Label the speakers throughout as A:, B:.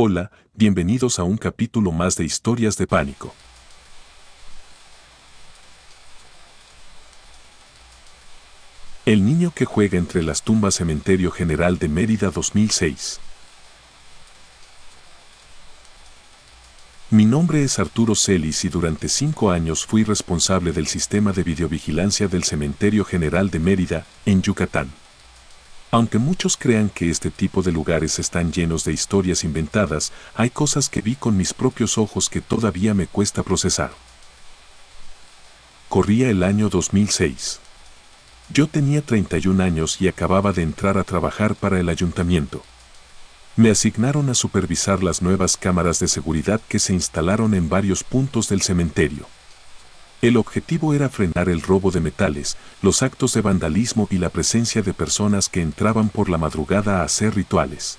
A: Hola, bienvenidos a un capítulo más de Historias de Pánico. El niño que juega entre las tumbas. Cementerio General de Mérida 2006. Mi nombre es Arturo Celis y durante 5 años fui responsable del sistema de videovigilancia del Cementerio General de Mérida, en Yucatán. Aunque muchos crean que este tipo de lugares están llenos de historias inventadas, hay cosas que vi con mis propios ojos que todavía me cuesta procesar. Corría el año 2006. Yo tenía 31 años y acababa de entrar a trabajar para el ayuntamiento. Me asignaron a supervisar las nuevas cámaras de seguridad que se instalaron en varios puntos del cementerio. El objetivo era frenar el robo de metales, los actos de vandalismo y la presencia de personas que entraban por la madrugada a hacer rituales.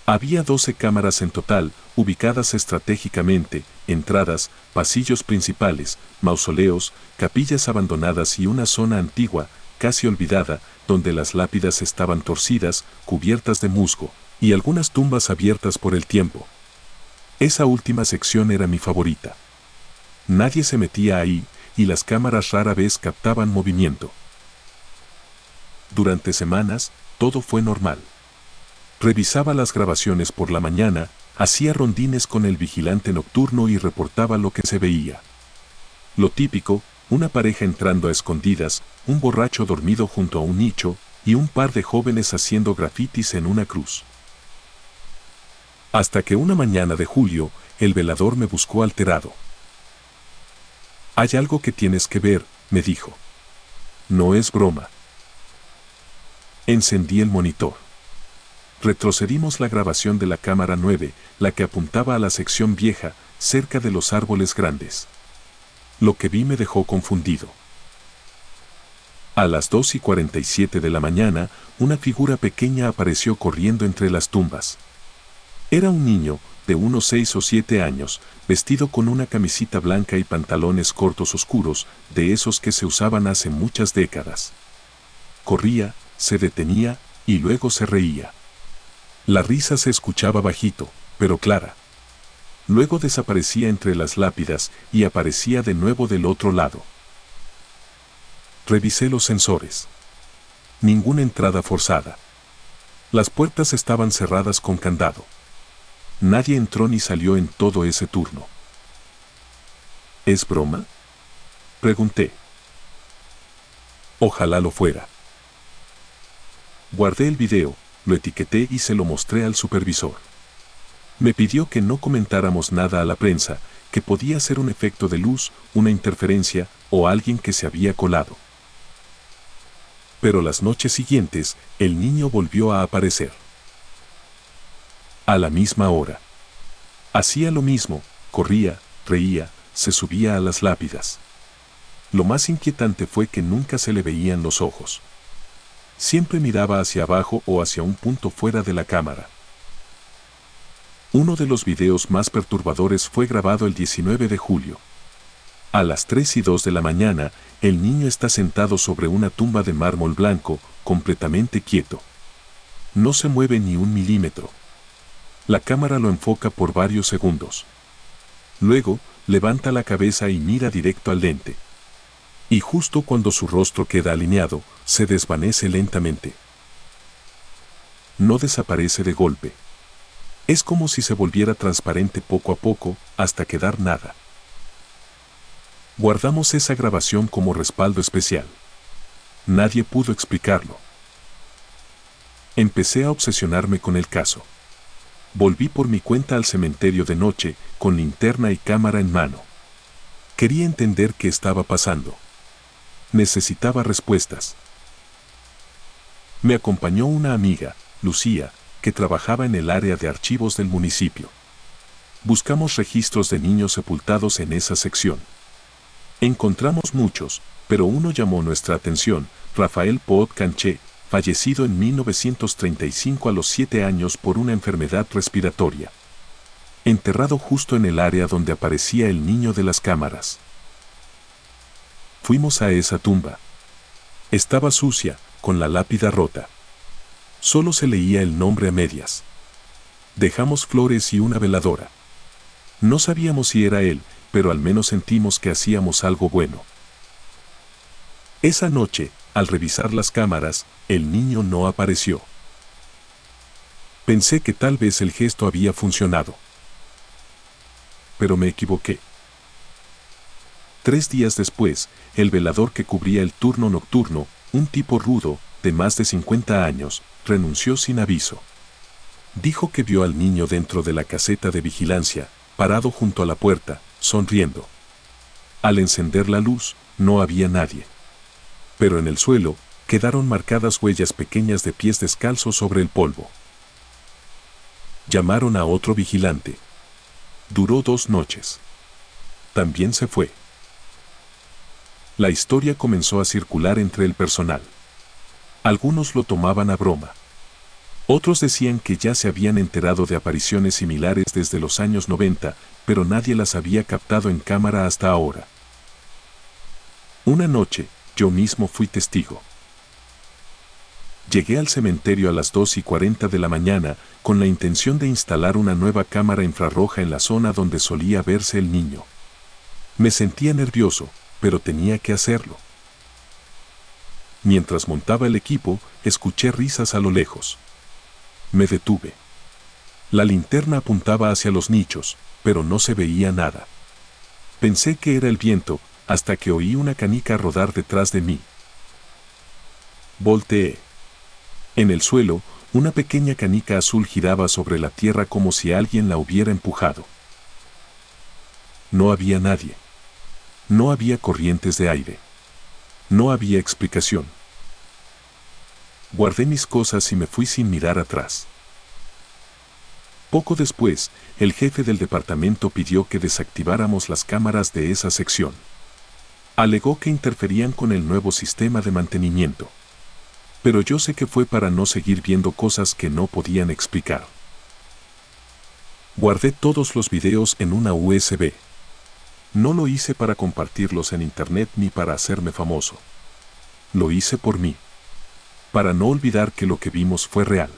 A: Había 12 cámaras en total, ubicadas estratégicamente, entradas, pasillos principales, mausoleos, capillas abandonadas y una zona antigua, casi olvidada, donde las lápidas estaban torcidas, cubiertas de musgo, y algunas tumbas abiertas por el tiempo. Esa última sección era mi favorita. Nadie se metía ahí, y las cámaras rara vez captaban movimiento. Durante semanas, todo fue normal. Revisaba las grabaciones por la mañana, hacía rondines con el vigilante nocturno y reportaba lo que se veía. Lo típico, una pareja entrando a escondidas, un borracho dormido junto a un nicho, y un par de jóvenes haciendo grafitis en una cruz. Hasta que una mañana de julio, el velador me buscó alterado. «Hay algo que tienes que ver», me dijo. «No es broma». Encendí el monitor. Retrocedimos la grabación de la cámara 9, la que apuntaba a la sección vieja, cerca de los árboles grandes. Lo que vi me dejó confundido. A las 2:47 de la mañana, una figura pequeña apareció corriendo entre las tumbas. Era un niño, de unos 6 o 7 años, vestido con una camisita blanca y pantalones cortos oscuros, de esos que se usaban hace muchas décadas. Corría, se detenía, y luego se reía. La risa se escuchaba bajito, pero clara. Luego desaparecía entre las lápidas y aparecía de nuevo del otro lado. Revisé los sensores. Ninguna entrada forzada. Las puertas estaban cerradas con candado. Nadie entró ni salió en todo ese turno. ¿Es broma?, pregunté. Ojalá lo fuera. Guardé el video, lo etiqueté y se lo mostré al supervisor. Me pidió que no comentáramos nada a la prensa, que podía ser un efecto de luz, una interferencia o alguien que se había colado. Pero las noches siguientes, el niño volvió a aparecer. A la misma hora. Hacía lo mismo, corría, reía, se subía a las lápidas. Lo más inquietante fue que nunca se le veían los ojos. Siempre miraba hacia abajo o hacia un punto fuera de la cámara. Uno de los videos más perturbadores fue grabado el 19 de julio. A las 3:02 de la mañana, el niño está sentado sobre una tumba de mármol blanco, completamente quieto. No se mueve ni un milímetro. La cámara lo enfoca por varios segundos. Luego, levanta la cabeza y mira directo al lente. Y justo cuando su rostro queda alineado, se desvanece lentamente. No desaparece de golpe. Es como si se volviera transparente poco a poco, hasta quedar nada. Guardamos esa grabación como respaldo especial. Nadie pudo explicarlo. Empecé a obsesionarme con el caso. Volví por mi cuenta al cementerio de noche, con linterna y cámara en mano. Quería entender qué estaba pasando. Necesitaba respuestas. Me acompañó una amiga, Lucía, que trabajaba en el área de archivos del municipio. Buscamos registros de niños sepultados en esa sección. Encontramos muchos, pero uno llamó nuestra atención: Rafael Poot Canché, fallecido en 1935 a los 7 años por una enfermedad respiratoria. Enterrado justo en el área donde aparecía el niño de las cámaras. Fuimos a esa tumba. Estaba sucia, con la lápida rota. Solo se leía el nombre a medias. Dejamos flores y una veladora. No sabíamos si era él, pero al menos sentimos que hacíamos algo bueno. Esa noche, al revisar las cámaras, el niño no apareció. Pensé que tal vez el gesto había funcionado. Pero me equivoqué. 3 días después, el velador que cubría el turno nocturno, un tipo rudo, de más de 50 años, renunció sin aviso. Dijo que vio al niño dentro de la caseta de vigilancia, parado junto a la puerta, sonriendo. Al encender la luz, no había nadie. Pero en el suelo, quedaron marcadas huellas pequeñas de pies descalzos sobre el polvo. Llamaron a otro vigilante. Duró 2 noches. También se fue. La historia comenzó a circular entre el personal. Algunos lo tomaban a broma. Otros decían que ya se habían enterado de apariciones similares desde los años 90, pero nadie las había captado en cámara hasta ahora. Una noche, yo mismo fui testigo. Llegué al cementerio a las 2:40 de la mañana con la intención de instalar una nueva cámara infrarroja en la zona donde solía verse el niño. Me sentía nervioso, pero tenía que hacerlo. Mientras montaba el equipo, escuché risas a lo lejos. Me detuve. La linterna apuntaba hacia los nichos, pero no se veía nada. Pensé que era el viento, hasta que oí una canica rodar detrás de mí. Volteé. En el suelo, una pequeña canica azul giraba sobre la tierra como si alguien la hubiera empujado. No había nadie. No había corrientes de aire. No había explicación. Guardé mis cosas y me fui sin mirar atrás. Poco después, el jefe del departamento pidió que desactiváramos las cámaras de esa sección. Alegó que interferían con el nuevo sistema de mantenimiento. Pero yo sé que fue para no seguir viendo cosas que no podían explicar. Guardé todos los videos en una USB. No lo hice para compartirlos en internet ni para hacerme famoso. Lo hice por mí. Para no olvidar que lo que vimos fue real.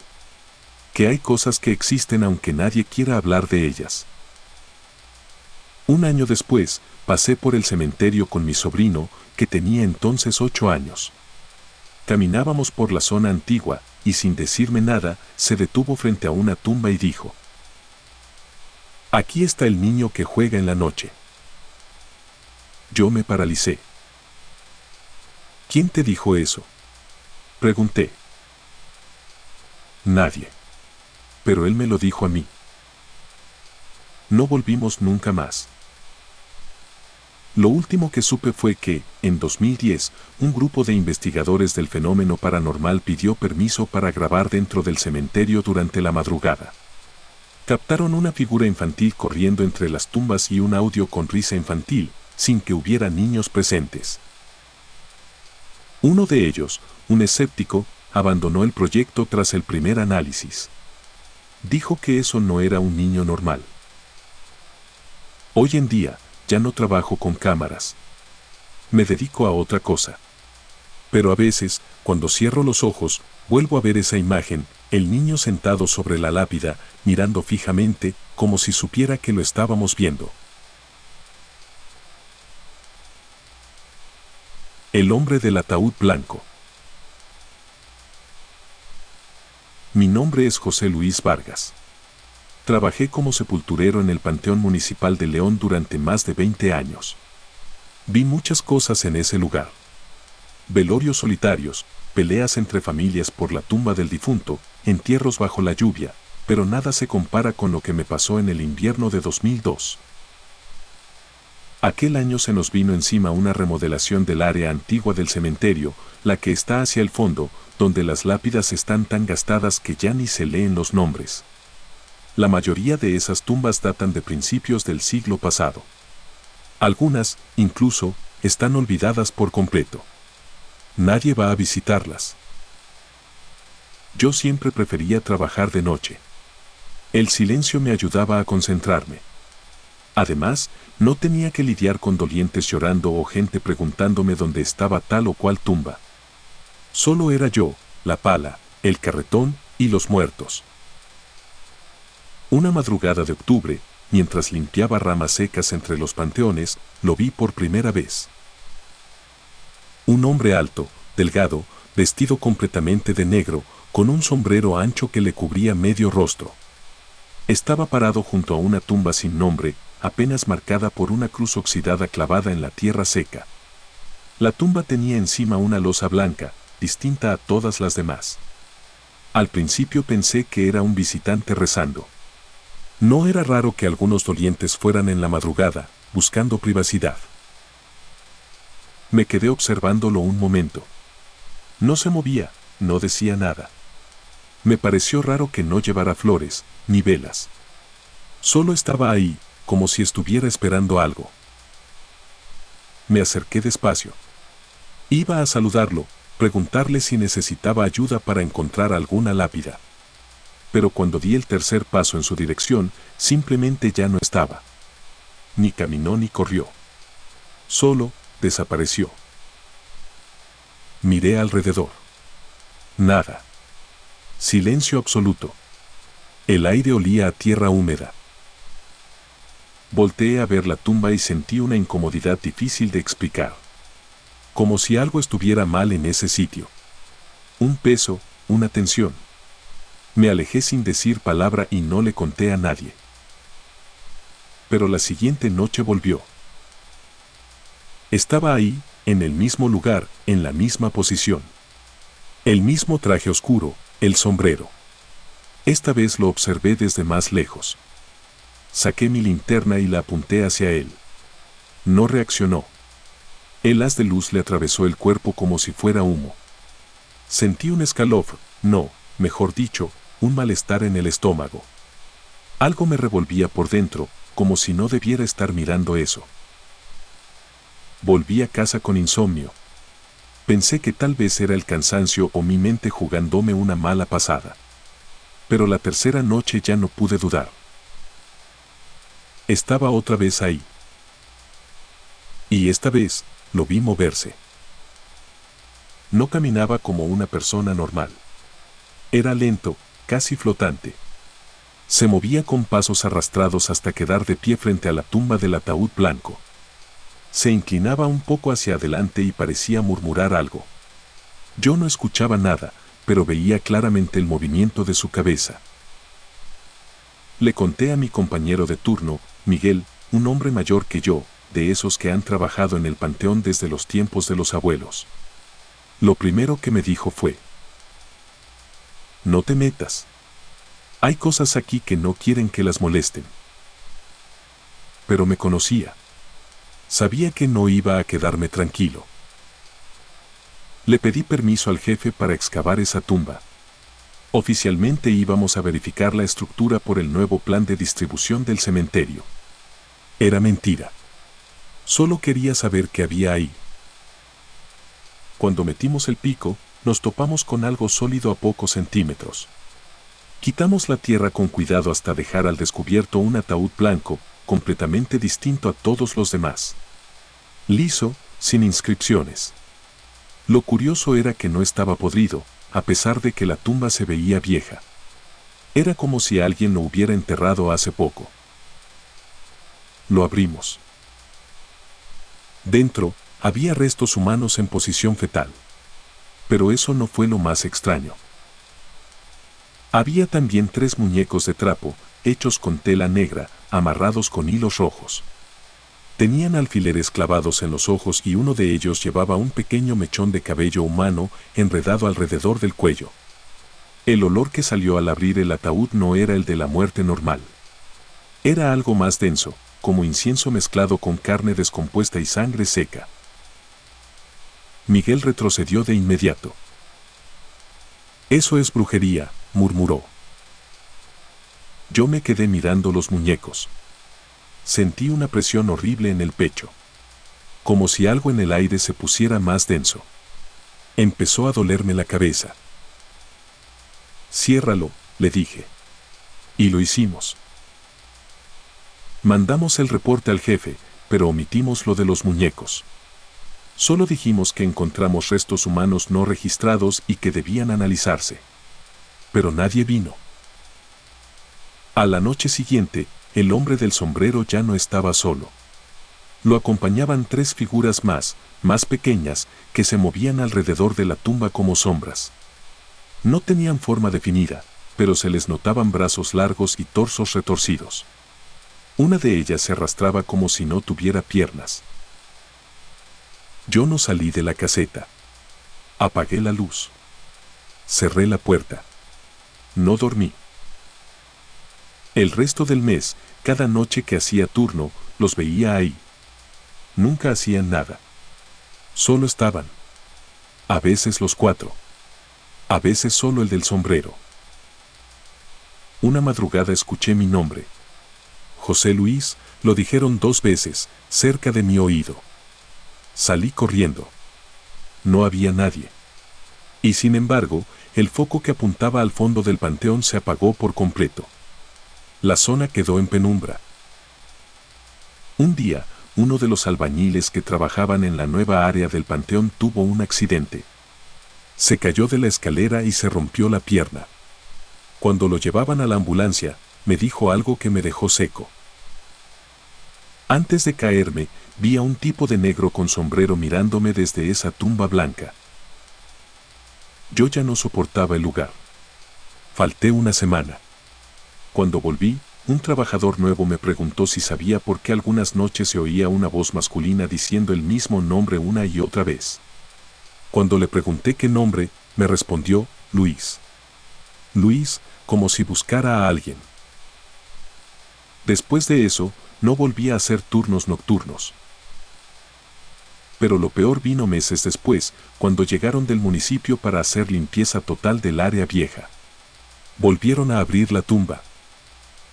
A: Que hay cosas que existen aunque nadie quiera hablar de ellas. Un año después, pasé por el cementerio con mi sobrino, que tenía entonces 8 años. Caminábamos por la zona antigua, y sin decirme nada, se detuvo frente a una tumba y dijo: «Aquí está el niño que juega en la noche». Yo me paralicé. «¿Quién te dijo eso?», pregunté. «Nadie. Pero él me lo dijo a mí». No volvimos nunca más. Lo último que supe fue que, en 2010, un grupo de investigadores del fenómeno paranormal pidió permiso para grabar dentro del cementerio durante la madrugada. Captaron una figura infantil corriendo entre las tumbas y un audio con risa infantil, sin que hubiera niños presentes. Uno de ellos, un escéptico, abandonó el proyecto tras el primer análisis. Dijo que eso no era un niño normal. Hoy en día, ya no trabajo con cámaras. Me dedico a otra cosa. Pero a veces, cuando cierro los ojos, vuelvo a ver esa imagen, el niño sentado sobre la lápida, mirando fijamente, como si supiera que lo estábamos viendo. El hombre del ataúd blanco. Mi nombre es José Luis Vargas. Trabajé como sepulturero en el Panteón Municipal de León durante más de 20 años. Vi muchas cosas en ese lugar. Velorios solitarios, peleas entre familias por la tumba del difunto, entierros bajo la lluvia, pero nada se compara con lo que me pasó en el invierno de 2002. Aquel año se nos vino encima una remodelación del área antigua del cementerio, la que está hacia el fondo, donde las lápidas están tan gastadas que ya ni se leen los nombres. La mayoría de esas tumbas datan de principios del siglo pasado. Algunas, incluso, están olvidadas por completo. Nadie va a visitarlas. Yo siempre prefería trabajar de noche. El silencio me ayudaba a concentrarme. Además, no tenía que lidiar con dolientes llorando o gente preguntándome dónde estaba tal o cual tumba. Solo era yo, la pala, el carretón y los muertos. Una madrugada de octubre, mientras limpiaba ramas secas entre los panteones, lo vi por primera vez. Un hombre alto, delgado, vestido completamente de negro, con un sombrero ancho que le cubría medio rostro. Estaba parado junto a una tumba sin nombre, apenas marcada por una cruz oxidada clavada en la tierra seca. La tumba tenía encima una losa blanca, distinta a todas las demás. Al principio pensé que era un visitante rezando. No era raro que algunos dolientes fueran en la madrugada, buscando privacidad. Me quedé observándolo un momento. No se movía, no decía nada. Me pareció raro que no llevara flores, ni velas. Solo estaba ahí, como si estuviera esperando algo. Me acerqué despacio. Iba a saludarlo, preguntarle si necesitaba ayuda para encontrar alguna lápida. Pero cuando di el tercer paso en su dirección, simplemente ya no estaba. Ni caminó ni corrió. Solo desapareció. Miré alrededor. Nada. Silencio absoluto. El aire olía a tierra húmeda. Volteé a ver la tumba y sentí una incomodidad difícil de explicar. Como si algo estuviera mal en ese sitio. Un peso, una tensión. Me alejé sin decir palabra y no le conté a nadie. Pero la siguiente noche volvió. Estaba ahí, en el mismo lugar, en la misma posición. El mismo traje oscuro, el sombrero. Esta vez lo observé desde más lejos. Saqué mi linterna y la apunté hacia él. No reaccionó. El haz de luz le atravesó el cuerpo como si fuera humo. Sentí un escalofrío, no, mejor dicho, un malestar en el estómago. Algo me revolvía por dentro, como si no debiera estar mirando eso. Volví a casa con insomnio. Pensé que tal vez era el cansancio o mi mente jugándome una mala pasada. Pero la tercera noche ya no pude dudar. Estaba otra vez ahí. Y esta vez, lo vi moverse. No caminaba como una persona normal. Era lento, casi flotante. Se movía con pasos arrastrados hasta quedar de pie frente a la tumba del ataúd blanco. Se inclinaba un poco hacia adelante y parecía murmurar algo. Yo no escuchaba nada, pero veía claramente el movimiento de su cabeza. Le conté a mi compañero de turno, Miguel, un hombre mayor que yo, de esos que han trabajado en el panteón desde los tiempos de los abuelos. Lo primero que me dijo fue: no te metas. Hay cosas aquí que no quieren que las molesten. Pero me conocía. Sabía que no iba a quedarme tranquilo. Le pedí permiso al jefe para excavar esa tumba. Oficialmente íbamos a verificar la estructura por el nuevo plan de distribución del cementerio. Era mentira. Solo quería saber qué había ahí. Cuando metimos el pico, nos topamos con algo sólido a pocos centímetros. Quitamos la tierra con cuidado hasta dejar al descubierto un ataúd blanco, completamente distinto a todos los demás. Liso, sin inscripciones. Lo curioso era que no estaba podrido, a pesar de que la tumba se veía vieja. Era como si alguien lo hubiera enterrado hace poco. Lo abrimos. Dentro, había restos humanos en posición fetal. Pero eso no fue lo más extraño. Había también 3 muñecos de trapo, hechos con tela negra, amarrados con hilos rojos. Tenían alfileres clavados en los ojos y uno de ellos llevaba un pequeño mechón de cabello humano enredado alrededor del cuello. El olor que salió al abrir el ataúd no era el de la muerte normal. Era algo más denso, como incienso mezclado con carne descompuesta y sangre seca. Miguel retrocedió de inmediato. «Eso es brujería», murmuró. Yo me quedé mirando los muñecos. Sentí una presión horrible en el pecho. Como si algo en el aire se pusiera más denso. Empezó a dolerme la cabeza. «Ciérralo», le dije. Y lo hicimos. Mandamos el reporte al jefe, pero omitimos lo de los muñecos. Solo dijimos que encontramos restos humanos no registrados y que debían analizarse. Pero nadie vino. A la noche siguiente, el hombre del sombrero ya no estaba solo. Lo acompañaban 3 figuras más pequeñas, que se movían alrededor de la tumba como sombras. No tenían forma definida, pero se les notaban brazos largos y torsos retorcidos. Una de ellas se arrastraba como si no tuviera piernas. Yo no salí de la caseta. Apagué la luz. Cerré la puerta. No dormí. El resto del mes, cada noche que hacía turno, los veía ahí. Nunca hacían nada. Solo estaban. A veces los 4. A veces solo el del sombrero. Una madrugada escuché mi nombre. José Luis, lo dijeron 2 veces, cerca de mi oído. Salí corriendo. No había nadie. Y sin embargo, el foco que apuntaba al fondo del panteón se apagó por completo. La zona quedó en penumbra. Un día, uno de los albañiles que trabajaban en la nueva área del panteón tuvo un accidente. Se cayó de la escalera y se rompió la pierna. Cuando lo llevaban a la ambulancia, me dijo algo que me dejó seco. Antes de caerme, vi a un tipo de negro con sombrero mirándome desde esa tumba blanca. Yo ya no soportaba el lugar. Falté una semana. Cuando volví, un trabajador nuevo me preguntó si sabía por qué algunas noches se oía una voz masculina diciendo el mismo nombre una y otra vez. Cuando le pregunté qué nombre, me respondió, Luis. Luis, como si buscara a alguien. Después de eso, no volví a hacer turnos nocturnos. Pero lo peor vino meses después, cuando llegaron del municipio para hacer limpieza total del área vieja. Volvieron a abrir la tumba.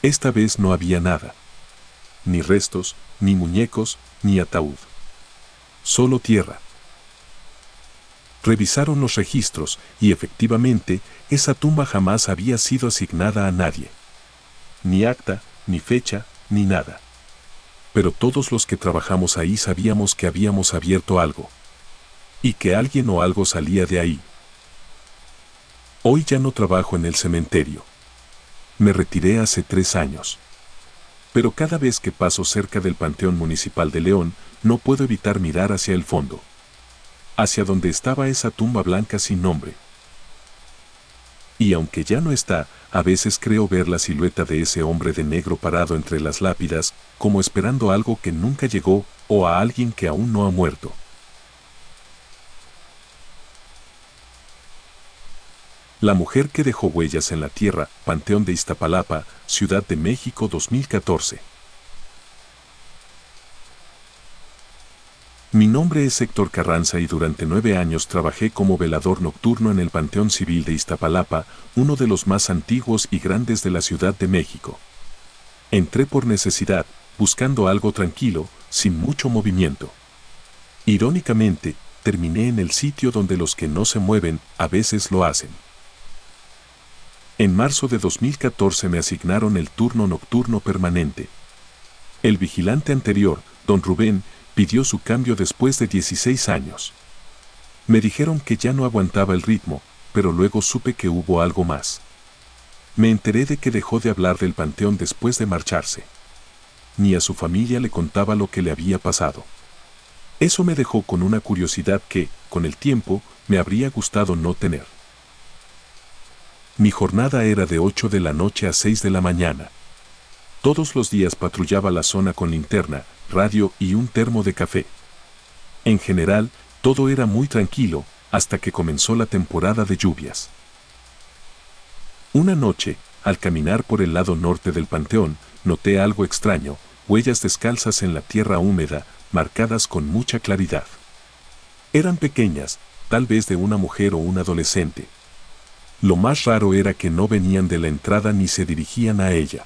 A: Esta vez no había nada. Ni restos, ni muñecos, ni ataúd. Solo tierra. Revisaron los registros y efectivamente, esa tumba jamás había sido asignada a nadie. Ni acta, ni fecha, ni nada. Pero todos los que trabajamos ahí sabíamos que habíamos abierto algo. Y que alguien o algo salía de ahí. Hoy ya no trabajo en el cementerio. Me retiré hace 3 años. Pero cada vez que paso cerca del Panteón Municipal de León, no puedo evitar mirar hacia el fondo. Hacia donde estaba esa tumba blanca sin nombre. Y aunque ya no está, a veces creo ver la silueta de ese hombre de negro parado entre las lápidas, como esperando algo que nunca llegó, o a alguien que aún no ha muerto. La mujer que dejó huellas en la tierra, Panteón de Iztapalapa, Ciudad de México 2014. Mi nombre es Héctor Carranza y durante 9 años trabajé como velador nocturno en el Panteón Civil de Iztapalapa, uno de los más antiguos y grandes de la Ciudad de México. Entré por necesidad, buscando algo tranquilo, sin mucho movimiento. Irónicamente, terminé en el sitio donde los que no se mueven, a veces lo hacen. En marzo de 2014 me asignaron el turno nocturno permanente. El vigilante anterior, don Rubén, pidió su cambio después de 16 años. Me dijeron que ya no aguantaba el ritmo, pero luego supe que hubo algo más. Me enteré de que dejó de hablar del panteón después de marcharse. Ni a su familia le contaba lo que le había pasado. Eso me dejó con una curiosidad que, con el tiempo, me habría gustado no tener. Mi jornada era de 8 de la noche a 6 de la mañana. Todos los días patrullaba la zona con linterna, radio y un termo de café. En general, todo era muy tranquilo, hasta que comenzó la temporada de lluvias. Una noche, al caminar por el lado norte del panteón, noté algo extraño, huellas descalzas en la tierra húmeda, marcadas con mucha claridad. Eran pequeñas, tal vez de una mujer o un adolescente. Lo más raro era que no venían de la entrada ni se dirigían a ella.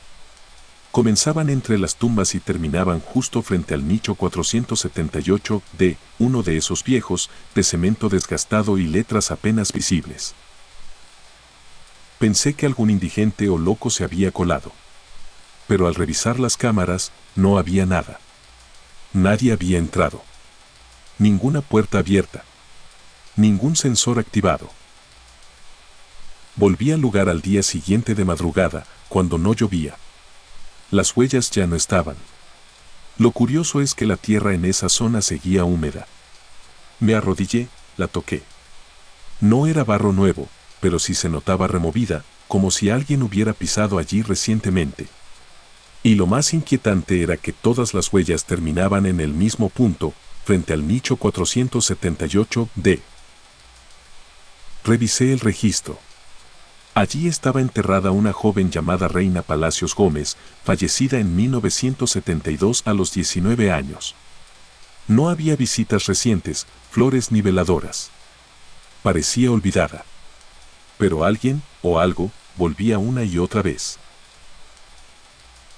A: Comenzaban entre las tumbas y terminaban justo frente al nicho 478 de uno de esos viejos, de cemento desgastado y letras apenas visibles. Pensé que algún indigente o loco se había colado. Pero al revisar las cámaras, no había nada. Nadie había entrado. Ninguna puerta abierta. Ningún sensor activado. Volví al lugar al día siguiente de madrugada, cuando no llovía. Las huellas ya no estaban. Lo curioso es que la tierra en esa zona seguía húmeda. Me arrodillé, la toqué. No era barro nuevo, pero sí se notaba removida, como si alguien hubiera pisado allí recientemente. Y lo más inquietante era que todas las huellas terminaban en el mismo punto, frente al nicho 478D. Revisé el registro. Allí estaba enterrada una joven llamada Reina Palacios Gómez, fallecida en 1972 a los 19 años. No había visitas recientes, flores ni veladoras. Parecía olvidada. Pero alguien, o algo, volvía una y otra vez.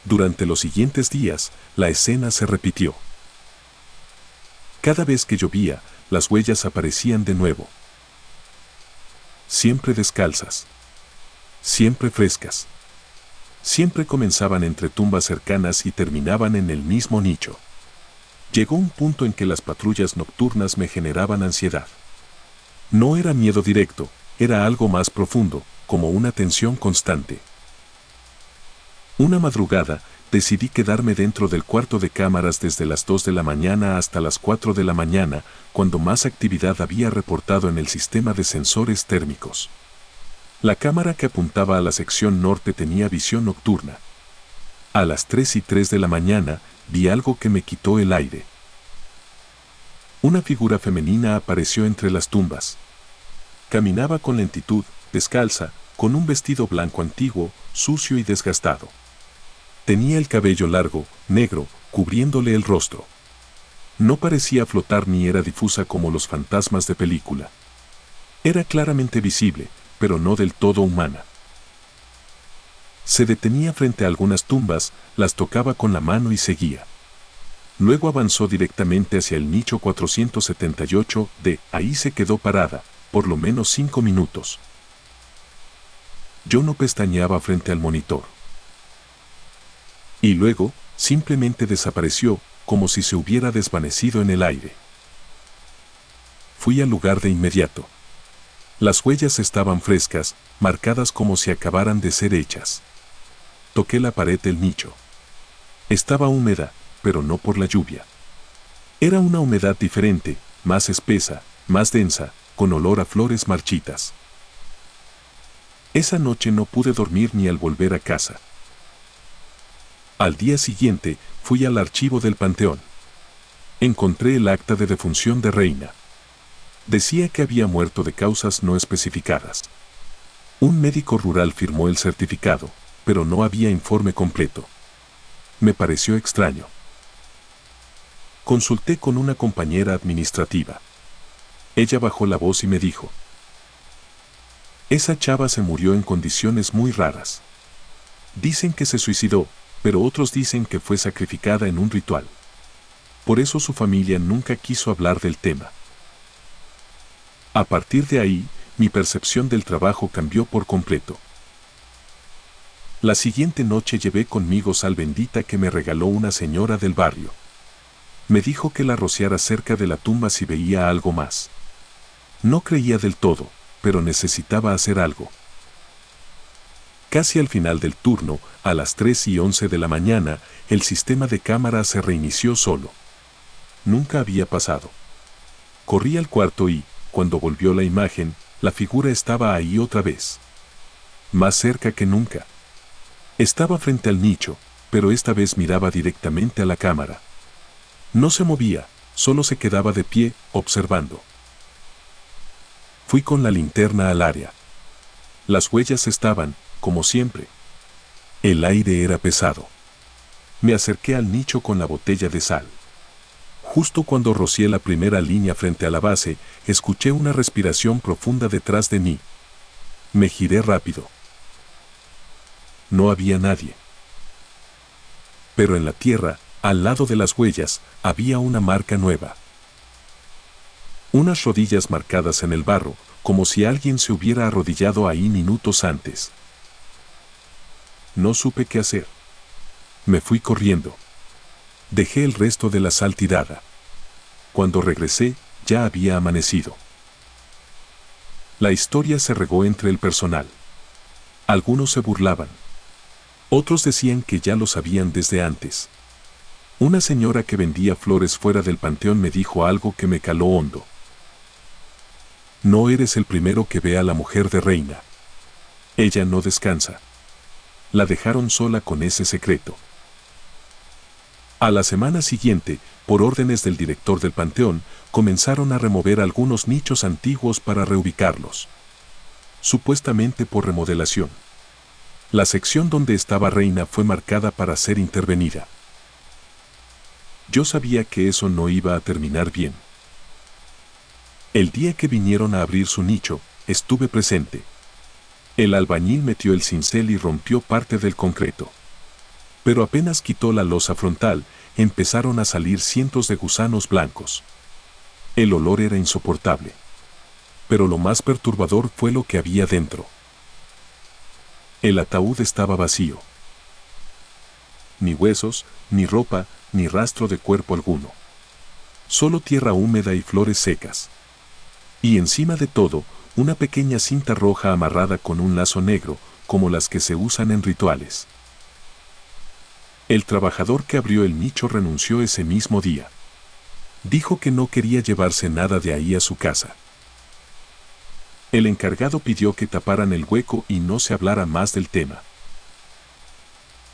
A: Durante los siguientes días, la escena se repitió. Cada vez que llovía, las huellas aparecían de nuevo. Siempre descalzas. Siempre frescas. Siempre comenzaban entre tumbas cercanas y terminaban en el mismo nicho. Llegó un punto en que las patrullas nocturnas me generaban ansiedad. No era miedo directo, era algo más profundo, como una tensión constante. Una madrugada, decidí quedarme dentro del cuarto de cámaras desde las 2 de la mañana hasta las 4 de la mañana, cuando más actividad había reportado en el sistema de sensores térmicos. La cámara que apuntaba a la sección norte tenía visión nocturna. A las 3:03 de la mañana, vi algo que me quitó el aire. Una figura femenina apareció entre las tumbas. Caminaba con lentitud, descalza, con un vestido blanco antiguo, sucio y desgastado. Tenía el cabello largo, negro, cubriéndole el rostro. No parecía flotar ni era difusa como los fantasmas de película. Era claramente visible, pero no del todo humana. Se detenía frente a algunas tumbas, las tocaba con la mano y seguía. Luego avanzó directamente hacia el nicho 478D, ahí se quedó parada, por lo menos 5 minutos. Yo no pestañeaba frente al monitor. Y luego, simplemente desapareció, como si se hubiera desvanecido en el aire. Fui al lugar de inmediato. Las huellas estaban frescas, marcadas como si acabaran de ser hechas. Toqué la pared del nicho. Estaba húmeda, pero no por la lluvia. Era una humedad diferente, más espesa, más densa, con olor a flores marchitas. Esa noche no pude dormir ni al volver a casa. Al día siguiente, fui al archivo del panteón. Encontré el acta de defunción de Reina. Decía que había muerto de causas no especificadas. Un médico rural firmó el certificado, pero no había informe completo. Me pareció extraño. Consulté con una compañera administrativa. Ella bajó la voz y me dijo: esa chava se murió en condiciones muy raras. Dicen que se suicidó, pero otros dicen que fue sacrificada en un ritual. Por eso su familia nunca quiso hablar del tema. A partir de ahí, mi percepción del trabajo cambió por completo. La siguiente noche llevé conmigo sal bendita que me regaló una señora del barrio. Me dijo que la rociara cerca de la tumba si veía algo más. No creía del todo, pero necesitaba hacer algo. Casi al final del turno, a las 3:11 de la mañana, el sistema de cámara se reinició solo. Nunca había pasado. Corrí al cuarto y, cuando volvió la imagen, la figura estaba ahí otra vez. Más cerca que nunca. Estaba frente al nicho, pero esta vez miraba directamente a la cámara. No se movía, solo se quedaba de pie, observando. Fui con la linterna al área. Las huellas estaban, como siempre. El aire era pesado. Me acerqué al nicho con la botella de sal. Justo cuando rocié la primera línea frente a la base, escuché una respiración profunda detrás de mí. Me giré rápido. No había nadie. Pero en la tierra, al lado de las huellas, había una marca nueva. Unas rodillas marcadas en el barro, como si alguien se hubiera arrodillado ahí minutos antes. No supe qué hacer. Me fui corriendo. Dejé el resto de la sal tirada. Cuando regresé, ya había amanecido. La historia se regó entre el personal. Algunos se burlaban. Otros decían que ya lo sabían desde antes. Una señora que vendía flores fuera del panteón me dijo algo que me caló hondo. No eres el primero que ve a la mujer de Reina. Ella no descansa. La dejaron sola con ese secreto. A la semana siguiente, por órdenes del director del panteón, comenzaron a remover algunos nichos antiguos para reubicarlos. Supuestamente por remodelación. La sección donde estaba Reina fue marcada para ser intervenida. Yo sabía que eso no iba a terminar bien. El día que vinieron a abrir su nicho, estuve presente. El albañil metió el cincel y rompió parte del concreto. Pero apenas quitó la losa frontal, empezaron a salir cientos de gusanos blancos. El olor era insoportable. Pero lo más perturbador fue lo que había dentro. El ataúd estaba vacío. Ni huesos, ni ropa, ni rastro de cuerpo alguno. Solo tierra húmeda y flores secas. Y encima de todo, una pequeña cinta roja amarrada con un lazo negro, como las que se usan en rituales. El trabajador que abrió el nicho renunció ese mismo día. Dijo que no quería llevarse nada de ahí a su casa. El encargado pidió que taparan el hueco y no se hablara más del tema.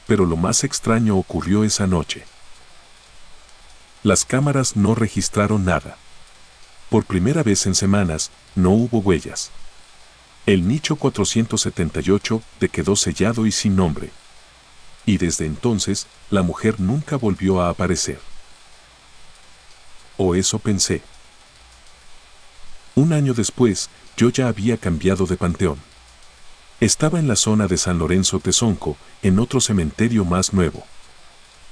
A: Pero lo más extraño ocurrió esa noche. Las cámaras no registraron nada. Por primera vez en semanas, no hubo huellas. El nicho 478 quedó sellado y sin nombre. Y desde entonces, la mujer nunca volvió a aparecer. O eso pensé. Un año después, yo ya había cambiado de panteón. Estaba en la zona de San Lorenzo Tezonco, en otro cementerio más nuevo.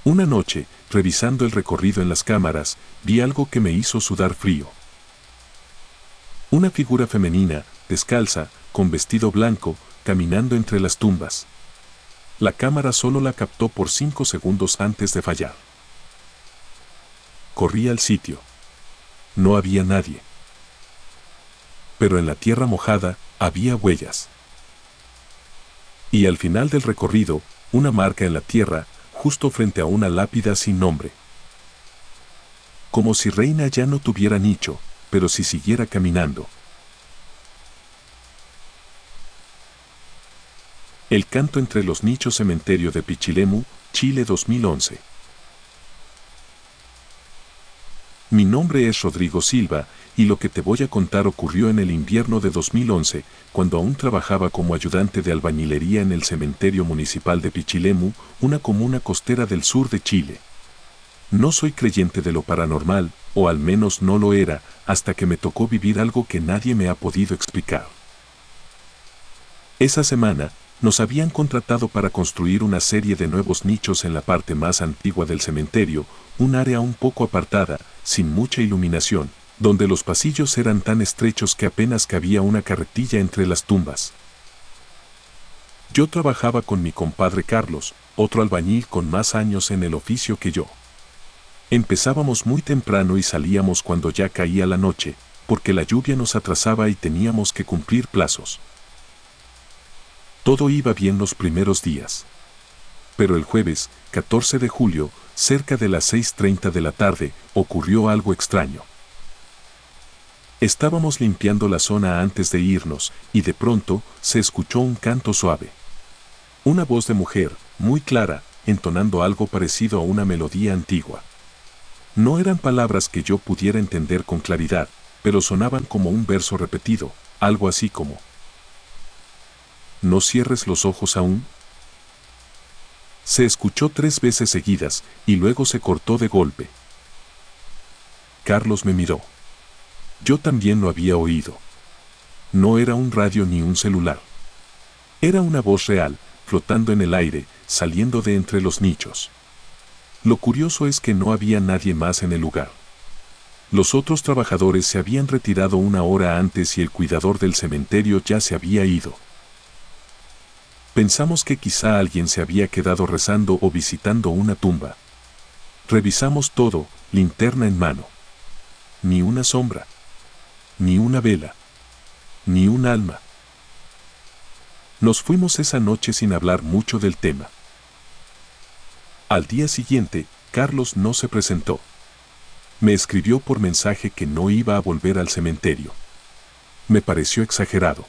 A: Una noche, revisando el recorrido en las cámaras, vi algo que me hizo sudar frío. Una figura femenina, descalza, con vestido blanco, caminando entre las tumbas. La cámara solo la captó por 5 segundos antes de fallar. Corrí al sitio. No había nadie. Pero en la tierra mojada, había huellas. Y al final del recorrido, una marca en la tierra, justo frente a una lápida sin nombre. Como si Reina ya no tuviera nicho, pero si siguiera caminando. El canto entre los nichos. Cementerio de Pichilemu, Chile 2011. Mi nombre es Rodrigo Silva, y lo que te voy a contar ocurrió en el invierno de 2011, cuando aún trabajaba como ayudante de albañilería en el cementerio municipal de Pichilemu, una comuna costera del sur de Chile. No soy creyente de lo paranormal, o al menos no lo era, hasta que me tocó vivir algo que nadie me ha podido explicar. Esa semana, nos habían contratado para construir una serie de nuevos nichos en la parte más antigua del cementerio, un área un poco apartada, sin mucha iluminación, donde los pasillos eran tan estrechos que apenas cabía una carretilla entre las tumbas. Yo trabajaba con mi compadre Carlos, otro albañil con más años en el oficio que yo. Empezábamos muy temprano y salíamos cuando ya caía la noche, porque la lluvia nos atrasaba y teníamos que cumplir plazos. Todo iba bien los primeros días. Pero el jueves, 14 de julio, cerca de las 6:30 de la tarde, ocurrió algo extraño. Estábamos limpiando la zona antes de irnos, y de pronto, se escuchó un canto suave. Una voz de mujer, muy clara, entonando algo parecido a una melodía antigua. No eran palabras que yo pudiera entender con claridad, pero sonaban como un verso repetido, algo así como: ¿no cierres los ojos aún? Se escuchó 3 veces seguidas, y luego se cortó de golpe. Carlos me miró. Yo también lo había oído. No era un radio ni un celular. Era una voz real, flotando en el aire, saliendo de entre los nichos. Lo curioso es que no había nadie más en el lugar. Los otros trabajadores se habían retirado una hora antes y el cuidador del cementerio ya se había ido. Pensamos que quizá alguien se había quedado rezando o visitando una tumba. Revisamos todo, linterna en mano. Ni una sombra. Ni una vela. Ni un alma. Nos fuimos esa noche sin hablar mucho del tema. Al día siguiente, Carlos no se presentó. Me escribió por mensaje que no iba a volver al cementerio. Me pareció exagerado.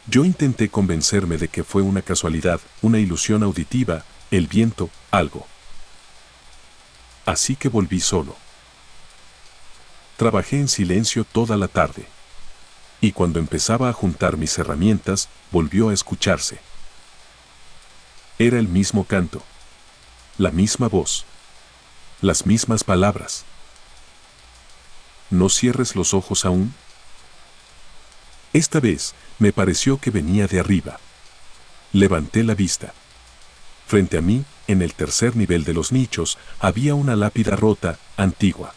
A: Yo intenté convencerme de que fue una casualidad, una ilusión auditiva, el viento, algo. Así que volví solo. Trabajé en silencio toda la tarde. Y cuando empezaba a juntar mis herramientas, volvió a escucharse. Era el mismo canto. La misma voz. Las mismas palabras. ¿No cierres los ojos aún? Esta vez, me pareció que venía de arriba. Levanté la vista. Frente a mí, en el tercer nivel de los nichos, había una lápida rota, antigua.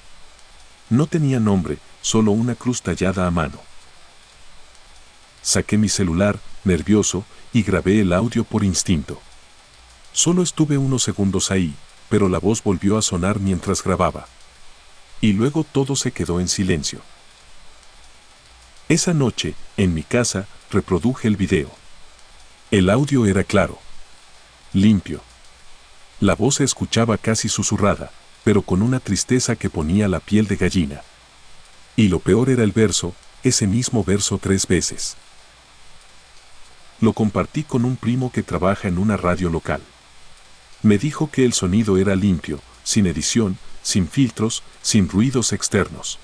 A: No tenía nombre, solo una cruz tallada a mano. Saqué mi celular, nervioso, y grabé el audio por instinto. Solo estuve unos segundos ahí, pero la voz volvió a sonar mientras grababa. Y luego todo se quedó en silencio. Esa noche, en mi casa, reproduje el video. El audio era claro. Limpio. La voz se escuchaba casi susurrada, pero con una tristeza que ponía la piel de gallina. Y lo peor era el verso, ese mismo verso 3 veces. Lo compartí con un primo que trabaja en una radio local. Me dijo que el sonido era limpio, sin edición, sin filtros, sin ruidos externos.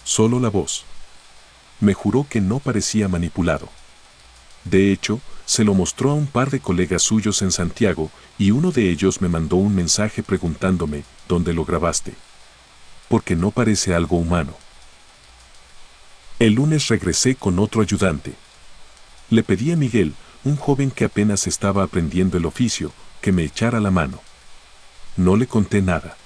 A: Solo la voz. Me juró que no parecía manipulado. De hecho, se lo mostró a un par de colegas suyos en Santiago, y uno de ellos me mandó un mensaje preguntándome, ¿dónde lo grabaste? Porque no parece algo humano. El lunes regresé con otro ayudante. Le pedí a Miguel, un joven que apenas estaba aprendiendo el oficio, que me echara la mano. No le conté nada.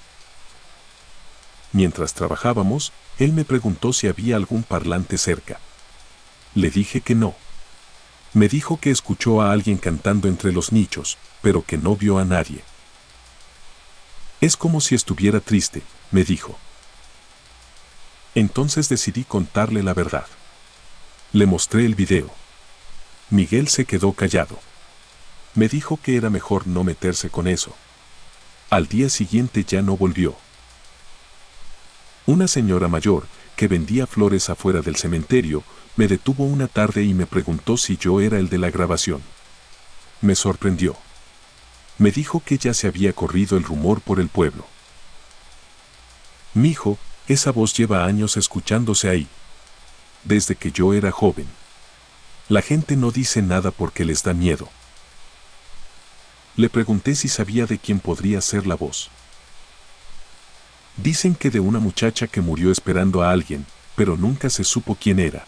A: Mientras trabajábamos, él me preguntó si había algún parlante cerca. Le dije que no. Me dijo que escuchó a alguien cantando entre los nichos, pero que no vio a nadie. Es como si estuviera triste, me dijo. Entonces decidí contarle la verdad. Le mostré el video. Miguel se quedó callado. Me dijo que era mejor no meterse con eso. Al día siguiente ya no volvió. Una señora mayor, que vendía flores afuera del cementerio, me detuvo una tarde y me preguntó si yo era el de la grabación. Me sorprendió. Me dijo que ya se había corrido el rumor por el pueblo. Mijo, esa voz lleva años escuchándose ahí. Desde que yo era joven. La gente no dice nada porque les da miedo. Le pregunté si sabía de quién podría ser la voz. Dicen que de una muchacha que murió esperando a alguien, pero nunca se supo quién era.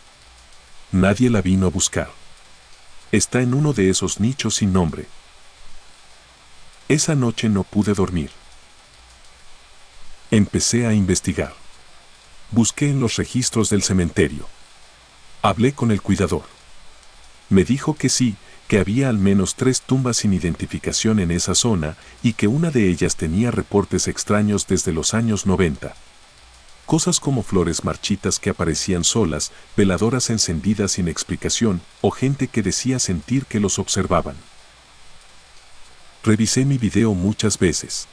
A: Nadie la vino a buscar. Está en uno de esos nichos sin nombre. Esa noche no pude dormir. Empecé a investigar. Busqué en los registros del cementerio. Hablé con el cuidador. Me dijo que sí, que había al menos 3 tumbas sin identificación en esa zona y que una de ellas tenía reportes extraños desde los años 90. Cosas como flores marchitas que aparecían solas, veladoras encendidas sin explicación o gente que decía sentir que los observaban. Revisé mi video muchas veces.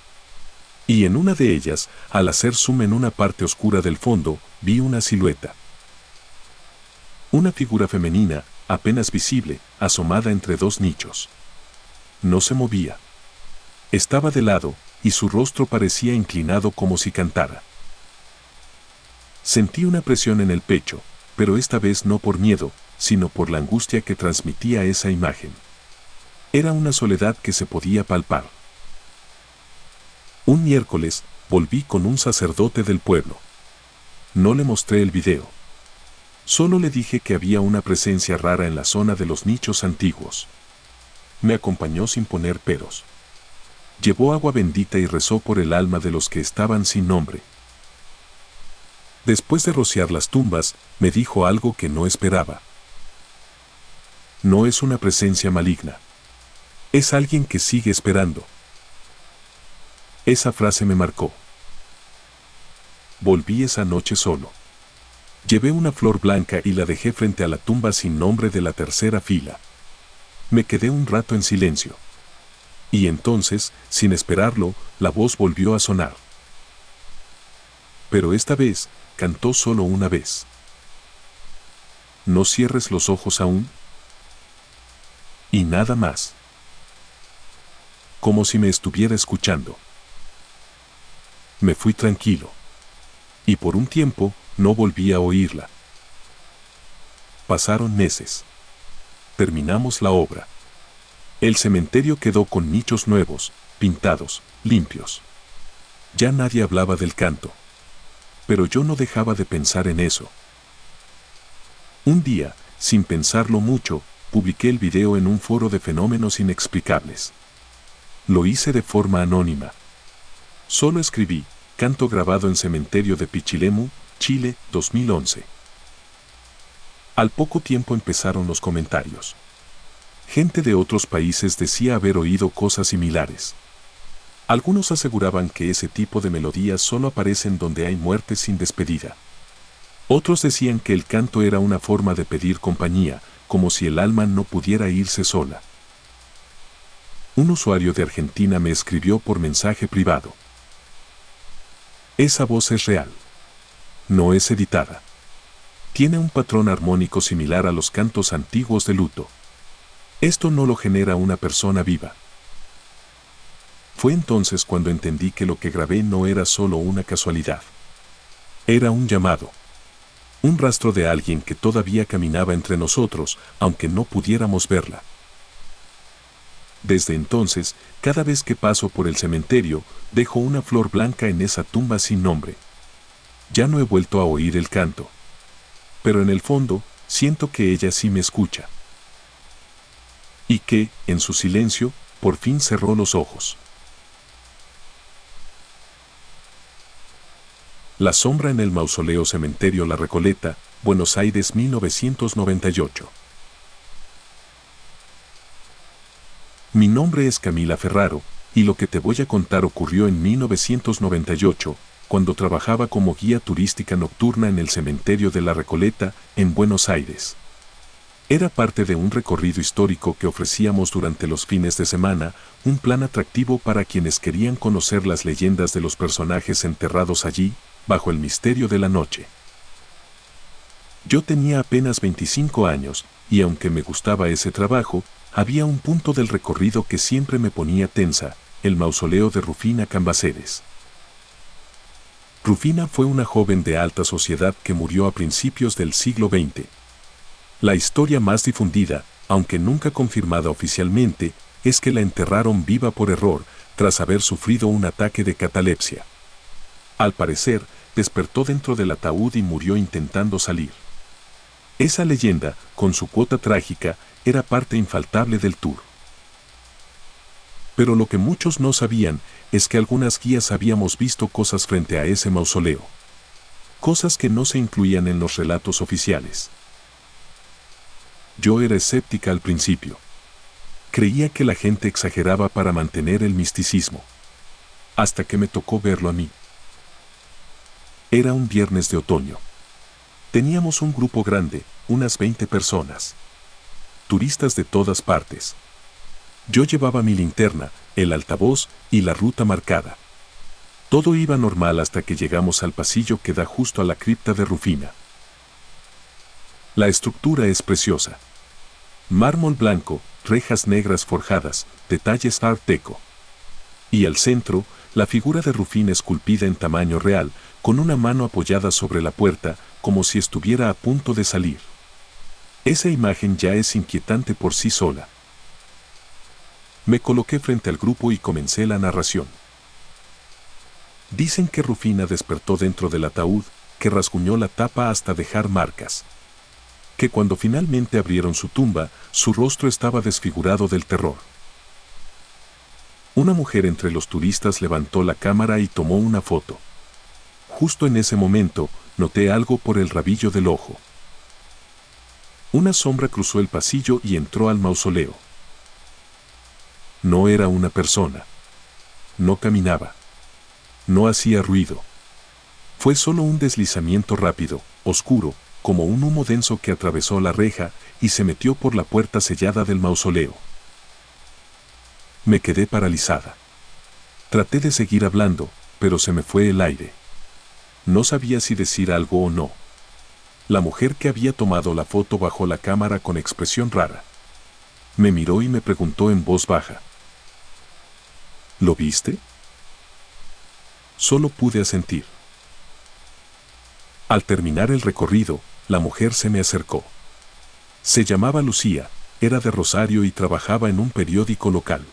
A: Y en una de ellas, al hacer zoom en una parte oscura del fondo, vi una silueta. Una figura femenina, apenas visible, asomada entre 2 nichos. No se movía. Estaba de lado, y su rostro parecía inclinado como si cantara. Sentí una presión en el pecho, pero esta vez no por miedo, sino por la angustia que transmitía esa imagen. Era una soledad que se podía palpar. Un miércoles, volví con un sacerdote del pueblo. No le mostré el video. Solo le dije que había una presencia rara en la zona de los nichos antiguos. Me acompañó sin poner peros. Llevó agua bendita y rezó por el alma de los que estaban sin nombre. Después de rociar las tumbas, me dijo algo que no esperaba. No es una presencia maligna. Es alguien que sigue esperando. Esa frase me marcó. Volví esa noche solo. Llevé una flor blanca y la dejé frente a la tumba sin nombre de la tercera fila. Me quedé un rato en silencio. Y entonces, sin esperarlo, la voz volvió a sonar. Pero esta vez, cantó solo una vez. No cierres los ojos aún. Y nada más. Como si me estuviera escuchando. Me fui tranquilo. Y por un tiempo, no volví a oírla. Pasaron meses. Terminamos la obra. El cementerio quedó con nichos nuevos, pintados, limpios. Ya nadie hablaba del canto. Pero yo no dejaba de pensar en eso. Un día, sin pensarlo mucho, publiqué el video en un foro de fenómenos inexplicables. Lo hice de forma anónima. Solo escribí, canto grabado en cementerio de Pichilemu, Chile, 2011. Al poco tiempo empezaron los comentarios. Gente de otros países decía haber oído cosas similares. Algunos aseguraban que ese tipo de melodías solo aparecen donde hay muerte sin despedida. Otros decían que el canto era una forma de pedir compañía, como si el alma no pudiera irse sola. Un usuario de Argentina me escribió por mensaje privado. Esa voz es real. No es editada. Tiene un patrón armónico similar a los cantos antiguos de luto. Esto no lo genera una persona viva. Fue entonces cuando entendí que lo que grabé no era solo una casualidad. Era un llamado. Un rastro de alguien que todavía caminaba entre nosotros, aunque no pudiéramos verla. Desde entonces, cada vez que paso por el cementerio, dejo una flor blanca en esa tumba sin nombre. Ya no he vuelto a oír el canto. Pero en el fondo, siento que ella sí me escucha. Y que, en su silencio, por fin cerró los ojos. La sombra en el mausoleo Cementerio La Recoleta, Buenos Aires 1998. Mi nombre es Camila Ferraro, y lo que te voy a contar ocurrió en 1998, cuando trabajaba como guía turística nocturna en el Cementerio de La Recoleta, en Buenos Aires. Era parte de un recorrido histórico que ofrecíamos durante los fines de semana, un plan atractivo para quienes querían conocer las leyendas de los personajes enterrados allí, bajo el misterio de la noche. Yo tenía apenas 25 años, y aunque me gustaba ese trabajo, había un punto del recorrido que siempre me ponía tensa, el mausoleo de Rufina Cambaceres. Rufina fue una joven de alta sociedad que murió a principios del siglo XX. La historia más difundida, aunque nunca confirmada oficialmente, es que la enterraron viva por error, tras haber sufrido un ataque de catalepsia. Al parecer, despertó dentro del ataúd y murió intentando salir. Esa leyenda, con su cuota trágica, era parte infaltable del tour. Pero lo que muchos no sabían es que algunas guías habíamos visto cosas frente a ese mausoleo. Cosas que no se incluían en los relatos oficiales. Yo era escéptica al principio. Creía que la gente exageraba para mantener el misticismo. Hasta que me tocó verlo a mí. Era un viernes de otoño. Teníamos un grupo grande, unas 20 personas. Turistas de todas partes. Yo llevaba mi linterna, el altavoz y la ruta marcada. Todo iba normal hasta que llegamos al pasillo que da justo a la cripta de Rufina. La estructura es preciosa. Mármol blanco, rejas negras forjadas, detalles art deco. Y al centro, la figura de Rufina esculpida en tamaño real, con una mano apoyada sobre la puerta, como si estuviera a punto de salir. Esa imagen ya es inquietante por sí sola. Me coloqué frente al grupo y comencé la narración. Dicen que Rufina despertó dentro del ataúd, que rasguñó la tapa hasta dejar marcas. Que cuando finalmente abrieron su tumba, su rostro estaba desfigurado del terror. Una mujer entre los turistas levantó la cámara y tomó una foto. Justo en ese momento, noté algo por el rabillo del ojo. Una sombra cruzó el pasillo y entró al mausoleo. No era una persona. No caminaba. No hacía ruido. Fue solo un deslizamiento rápido, oscuro, como un humo denso que atravesó la reja y se metió por la puerta sellada del mausoleo. Me quedé paralizada. Traté de seguir hablando, pero se me fue el aire. No sabía si decir algo o no. La mujer que había tomado la foto bajó la cámara con expresión rara. Me miró y me preguntó en voz baja: ¿lo viste? Solo pude asentir. Al terminar el recorrido, la mujer se me acercó. Se llamaba Lucía, era de Rosario y trabajaba en un periódico local.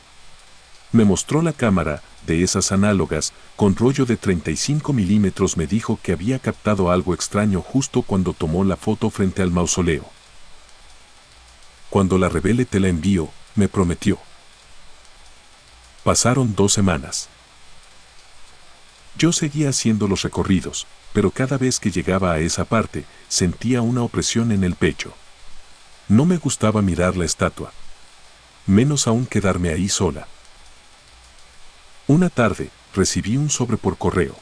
A: Me mostró la cámara, de esas análogas, con rollo de 35 milímetros. Me dijo que había captado algo extraño justo cuando tomó la foto frente al mausoleo. Cuando la revele te la envío, me prometió. Pasaron 2 semanas. Yo seguía haciendo los recorridos, pero cada vez que llegaba a esa parte, sentía una opresión en el pecho. No me gustaba mirar la estatua. Menos aún quedarme ahí sola. Una tarde, recibí un sobre por correo.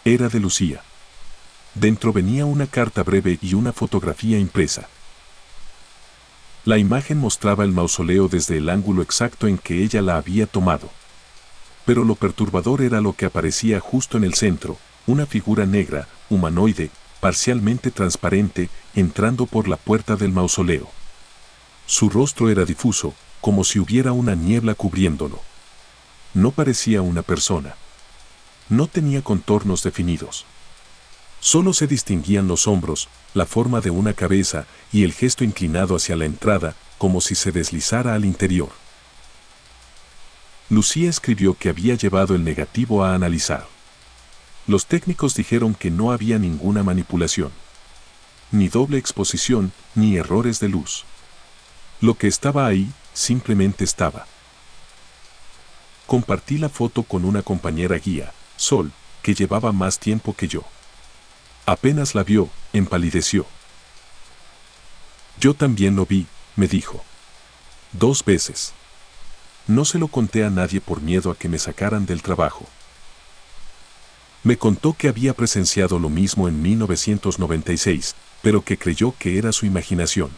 A: Era de Lucía. Dentro venía una carta breve y una fotografía impresa. La imagen mostraba el mausoleo desde el ángulo exacto en que ella la había tomado. Pero lo perturbador era lo que aparecía justo en el centro, una figura negra, humanoide, parcialmente transparente, entrando por la puerta del mausoleo. Su rostro era difuso, como si hubiera una niebla cubriéndolo. No parecía una persona. No tenía contornos definidos. Solo se distinguían los hombros, la forma de una cabeza y el gesto inclinado hacia la entrada, como si se deslizara al interior. Lucía escribió que había llevado el negativo a analizar. Los técnicos dijeron que no había ninguna manipulación. Ni doble exposición, ni errores de luz. Lo que estaba ahí, simplemente estaba. Compartí la foto con una compañera guía, Sol, que llevaba más tiempo que yo. Apenas la vio, empalideció. Yo también lo vi, me dijo. 2 veces. No se lo conté a nadie por miedo a que me sacaran del trabajo. Me contó que había presenciado lo mismo en 1996, pero que creyó que era su imaginación.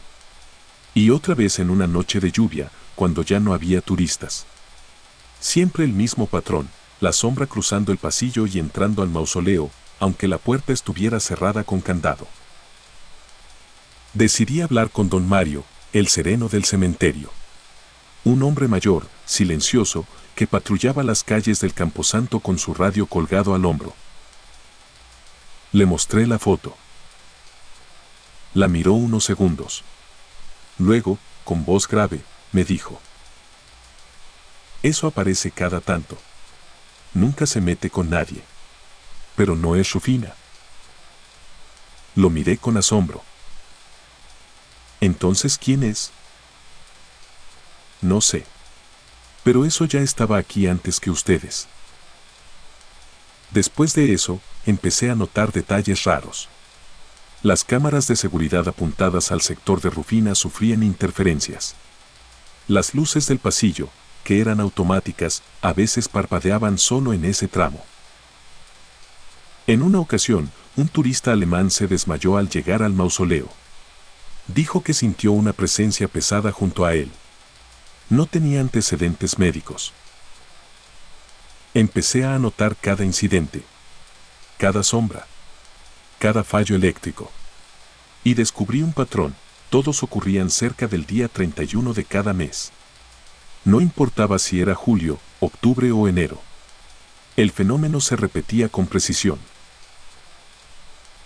A: Y otra vez en una noche de lluvia, cuando ya no había turistas. Siempre el mismo patrón, la sombra cruzando el pasillo y entrando al mausoleo, aunque la puerta estuviera cerrada con candado. Decidí hablar con don Mario, el sereno del cementerio. Un hombre mayor, silencioso, que patrullaba las calles del Camposanto con su radio colgado al hombro. Le mostré la foto. La miró unos segundos. Luego, con voz grave, me dijo: eso aparece cada tanto. Nunca se mete con nadie. Pero no es Rufina. Lo miré con asombro. ¿Entonces quién es? No sé. Pero eso ya estaba aquí antes que ustedes. Después de eso, empecé a notar detalles raros. Las cámaras de seguridad apuntadas al sector de Rufina sufrían interferencias. Las luces del pasillo, que eran automáticas, a veces parpadeaban solo en ese tramo. En una ocasión, un turista alemán se desmayó al llegar al mausoleo. Dijo que sintió una presencia pesada junto a él. No tenía antecedentes médicos. Empecé a anotar cada incidente, cada sombra, cada fallo eléctrico. Y descubrí un patrón: todos ocurrían cerca del día 31 de cada mes. No importaba si era julio, octubre o enero. El fenómeno se repetía con precisión.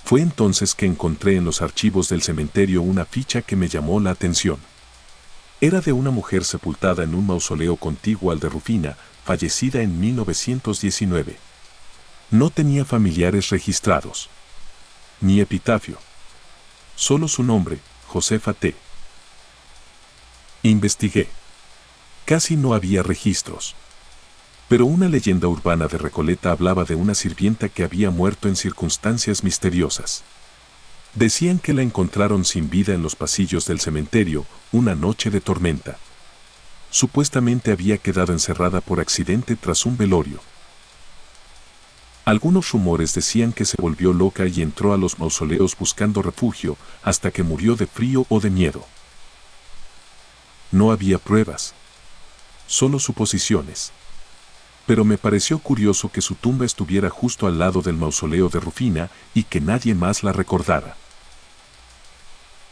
A: Fue entonces que encontré en los archivos del cementerio una ficha que me llamó la atención. Era de una mujer sepultada en un mausoleo contiguo al de Rufina, fallecida en 1919. No tenía familiares registrados. Ni epitafio. Solo su nombre, Josefa T. Investigué. Casi no había registros. Pero una leyenda urbana de Recoleta hablaba de una sirvienta que había muerto en circunstancias misteriosas. Decían que la encontraron sin vida en los pasillos del cementerio, una noche de tormenta. Supuestamente había quedado encerrada por accidente tras un velorio. Algunos rumores decían que se volvió loca y entró a los mausoleos buscando refugio, hasta que murió de frío o de miedo. No había pruebas. solo suposiciones. Pero me pareció curioso que su tumba estuviera justo al lado del mausoleo de Rufina y que nadie más la recordara.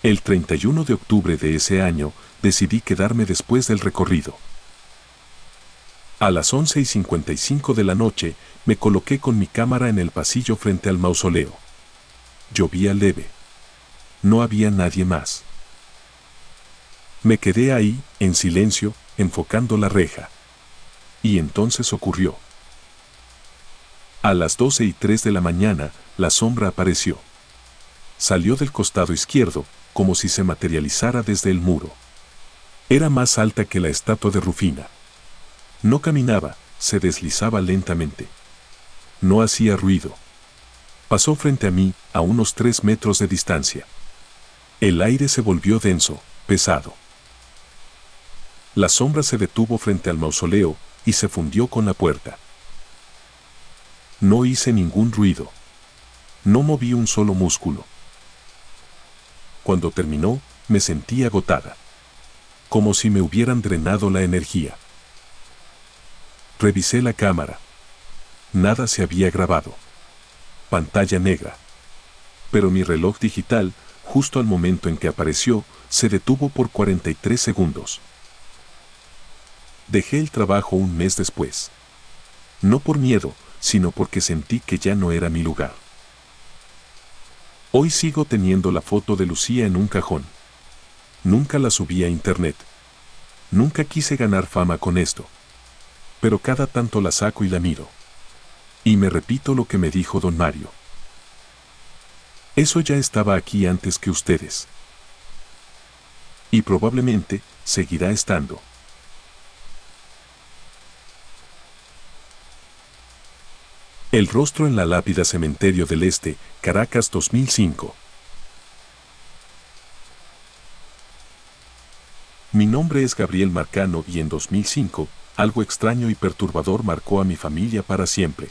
A: El 31 de octubre de ese año, decidí quedarme después del recorrido. A las 11:55 de la noche, me coloqué con mi cámara en el pasillo frente al mausoleo. Llovía leve. No había nadie más. Me quedé ahí, en silencio, enfocando la reja. Y entonces ocurrió. A las 12:03 de la mañana, la sombra apareció. Salió del costado izquierdo, como si se materializara desde el muro. Era más alta que la estatua de Rufina. No caminaba, se deslizaba lentamente. No hacía ruido. Pasó frente a mí, a unos 3 metros de distancia. El aire se volvió denso, pesado. La sombra se detuvo frente al mausoleo y se fundió con la puerta. No hice ningún ruido. No moví un solo músculo. Cuando terminó, me sentí agotada. Como si me hubieran drenado la energía. Revisé la cámara. Nada se había grabado. Pantalla negra. Pero mi reloj digital, justo al momento en que apareció, se detuvo por 43 segundos. Dejé el trabajo un mes después. No por miedo, sino porque sentí que ya no era mi lugar. Hoy sigo teniendo la foto de Lucía en un cajón. Nunca la subí a internet. Nunca quise ganar fama con esto. Pero cada tanto la saco y la miro. Y me repito lo que me dijo don Mario. Eso ya estaba aquí antes que ustedes. Y probablemente seguirá estando. El rostro en la lápida Cementerio del Este, Caracas 2005. Mi nombre es Gabriel Marcano y en 2005, algo extraño y perturbador marcó a mi familia para siempre.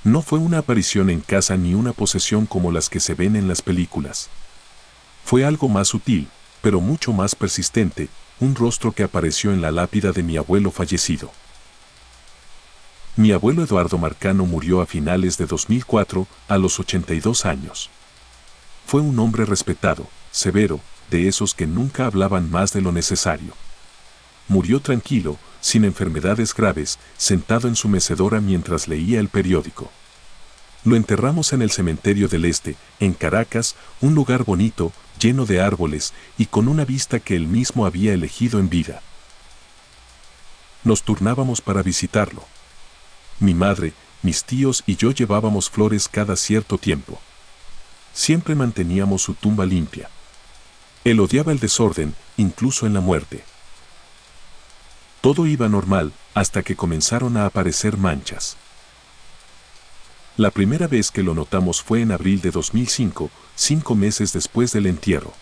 A: No fue una aparición en casa ni una posesión como las que se ven en las películas. Fue algo más sutil, pero mucho más persistente, un rostro que apareció en la lápida de mi abuelo fallecido. Mi abuelo Eduardo Marcano murió a finales de 2004, a los 82 años. Fue un hombre respetado, severo, de esos que nunca hablaban más de lo necesario. Murió tranquilo, sin enfermedades graves, sentado en su mecedora mientras leía el periódico. Lo enterramos en el Cementerio del Este, en Caracas, un lugar bonito, lleno de árboles y con una vista que él mismo había elegido en vida. Nos turnábamos para visitarlo. Mi madre, mis tíos y yo llevábamos flores cada cierto tiempo. Siempre manteníamos su tumba limpia. Él odiaba el desorden, incluso en la muerte. Todo iba normal, hasta que comenzaron a aparecer manchas. La primera vez que lo notamos fue en abril de 2005, 5 meses después del entierro.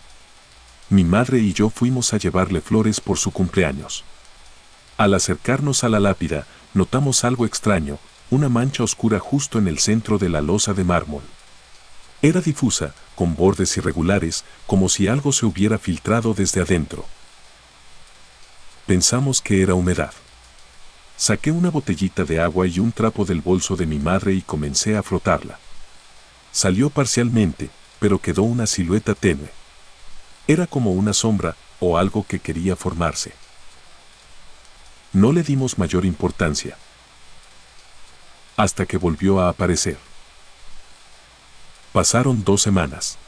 A: Mi madre y yo fuimos a llevarle flores por su cumpleaños. Al acercarnos a la lápida, notamos algo extraño, una mancha oscura justo en el centro de la losa de mármol. Era difusa, con bordes irregulares, como si algo se hubiera filtrado desde adentro. Pensamos que era humedad. Saqué una botellita de agua y un trapo del bolso de mi madre y comencé a frotarla. Salió parcialmente, pero quedó una silueta tenue. Era como una sombra, o algo que quería formarse. No le dimos mayor importancia. Hasta que volvió a aparecer. Pasaron 2 semanas.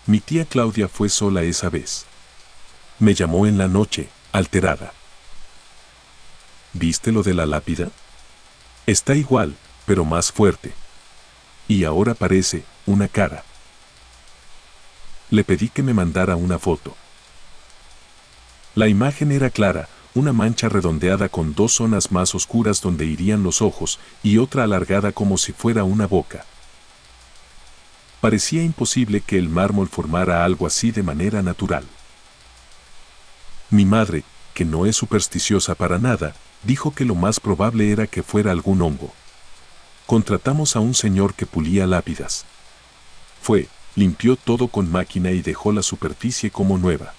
A: Mi tía Claudia fue sola esa vez. Me llamó en la noche, alterada. ¿Viste lo de la lápida? Está igual, pero más fuerte. Y ahora parece una cara. Le pedí que me mandara una foto. La imagen era clara, una mancha redondeada con 2 zonas más oscuras donde irían los ojos y otra alargada como si fuera una boca. Parecía imposible que el mármol formara algo así de manera natural. Mi madre, que no es supersticiosa para nada, dijo que lo más probable era que fuera algún hongo. Contratamos a un señor que pulía lápidas. Fue, limpió todo con máquina y dejó la superficie como nueva.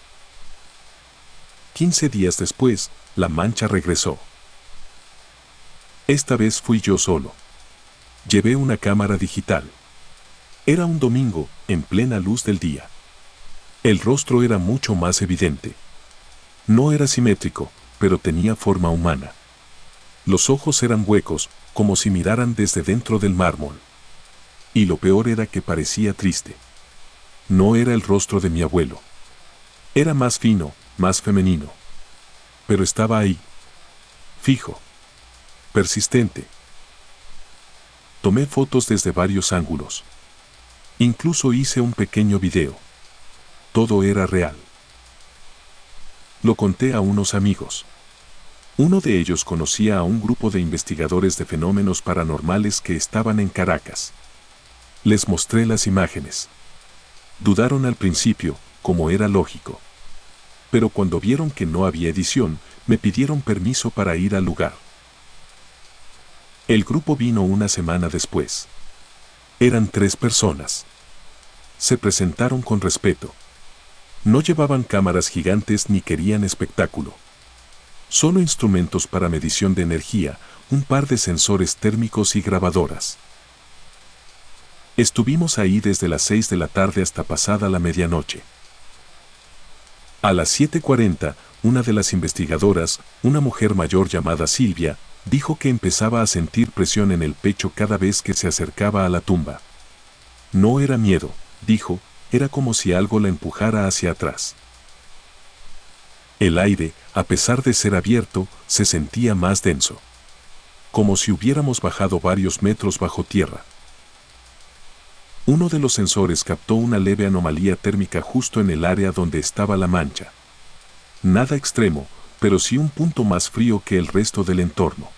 A: 15 días después, la mancha regresó. Esta vez fui yo solo. Llevé una cámara digital. Era un domingo, en plena luz del día. El rostro era mucho más evidente. No era simétrico, pero tenía forma humana. Los ojos eran huecos, como si miraran desde dentro del mármol. Y lo peor era que parecía triste. No era el rostro de mi abuelo. Era más fino, más femenino. Pero estaba ahí. Fijo. Persistente. Tomé fotos desde varios ángulos. Incluso hice un pequeño video. Todo era real. Lo conté a unos amigos. Uno de ellos conocía a un grupo de investigadores de fenómenos paranormales que estaban en Caracas. Les mostré las imágenes. Dudaron al principio, como era lógico. Pero cuando vieron que no había edición, me pidieron permiso para ir al lugar. El grupo vino una semana después. Eran 3 personas. Se presentaron con respeto. No llevaban cámaras gigantes ni querían espectáculo. Solo instrumentos para medición de energía, un par de sensores térmicos y grabadoras. Estuvimos ahí desde las 6 de la tarde hasta pasada la medianoche. A las 7:40, una de las investigadoras, una mujer mayor llamada Silvia, dijo que empezaba a sentir presión en el pecho cada vez que se acercaba a la tumba. No era miedo, dijo, era como si algo la empujara hacia atrás. El aire, a pesar de ser abierto, se sentía más denso. Como si hubiéramos bajado varios metros bajo tierra. Uno de los sensores captó una leve anomalía térmica justo en el área donde estaba la mancha. Nada extremo, pero sí un punto más frío que el resto del entorno.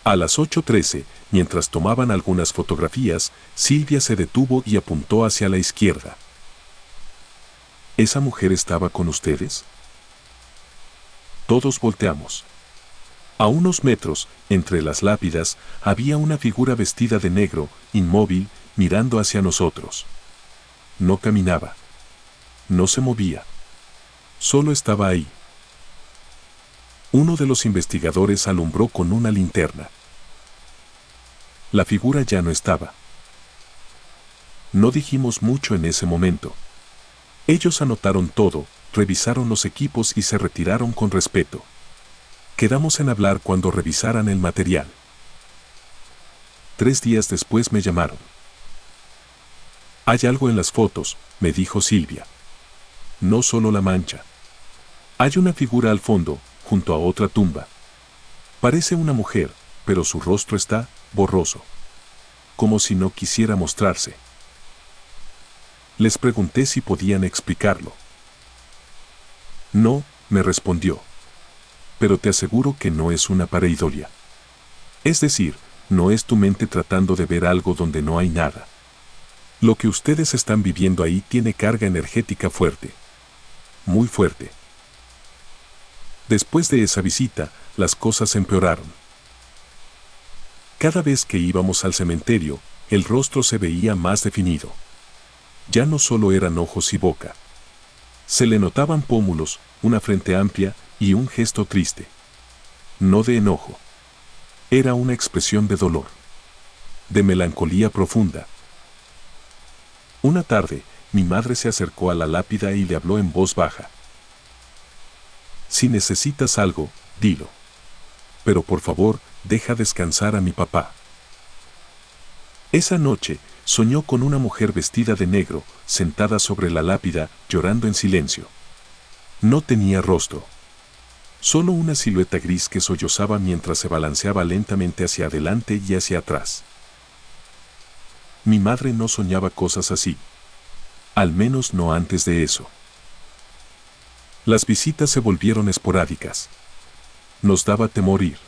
A: A las 8:13, mientras tomaban algunas fotografías, Silvia se detuvo y apuntó hacia la izquierda. ¿Esa mujer estaba con ustedes? Todos volteamos. A unos metros, entre las lápidas, había una figura vestida de negro, inmóvil, mirando hacia nosotros. No caminaba. No se movía. Solo estaba ahí. Uno de los investigadores alumbró con una linterna. La figura ya no estaba. No dijimos mucho en ese momento. Ellos anotaron todo, revisaron los equipos y se retiraron con respeto. Quedamos en hablar cuando revisaran el material. 3 días después me llamaron. Hay algo en las fotos, me dijo Silvia. No solo la mancha. Hay una figura al fondo, junto a otra tumba. Parece una mujer, pero su rostro está borroso. Como si no quisiera mostrarse. Les pregunté si podían explicarlo. No, me respondió. Pero te aseguro que no es una pareidolia. Es decir, no es tu mente tratando de ver algo donde no hay nada. Lo que ustedes están viviendo ahí tiene carga energética fuerte. Muy fuerte. Después de esa visita, las cosas empeoraron. Cada vez que íbamos al cementerio, el rostro se veía más definido. Ya no solo eran ojos y boca. Se le notaban pómulos, una frente amplia y un gesto triste. No de enojo. Era una expresión de dolor. De melancolía profunda. Una tarde, mi madre se acercó a la lápida y le habló en voz baja. Si necesitas algo, dilo. Pero por favor, deja descansar a mi papá. Esa noche, soñó con una mujer vestida de negro, sentada sobre la lápida, llorando en silencio. No tenía rostro. Solo una silueta gris que sollozaba mientras se balanceaba lentamente hacia adelante y hacia atrás. Mi madre no soñaba cosas así. Al menos no antes de eso. Las visitas se volvieron esporádicas. Nos daba temor ir.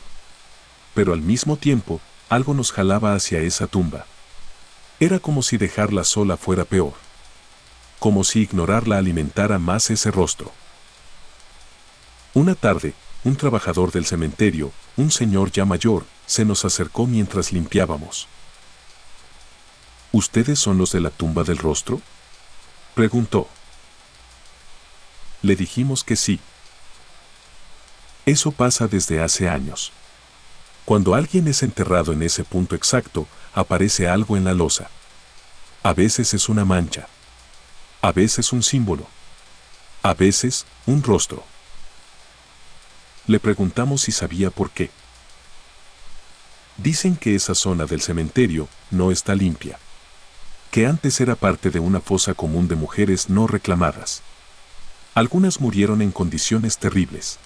A: Pero al mismo tiempo, algo nos jalaba hacia esa tumba. Era como si dejarla sola fuera peor. Como si ignorarla alimentara más ese rostro. Una tarde, un trabajador del cementerio, un señor ya mayor, se nos acercó mientras limpiábamos. ¿Ustedes son los de la tumba del rostro?, preguntó. Le dijimos que sí. Eso pasa desde hace años. Cuando alguien es enterrado en ese punto exacto, aparece algo en la losa. A veces es una mancha. A veces un símbolo. A veces, un rostro. Le preguntamos si sabía por qué. Dicen que esa zona del cementerio no está limpia. Que antes era parte de una fosa común de mujeres no reclamadas. Algunas murieron en condiciones terribles.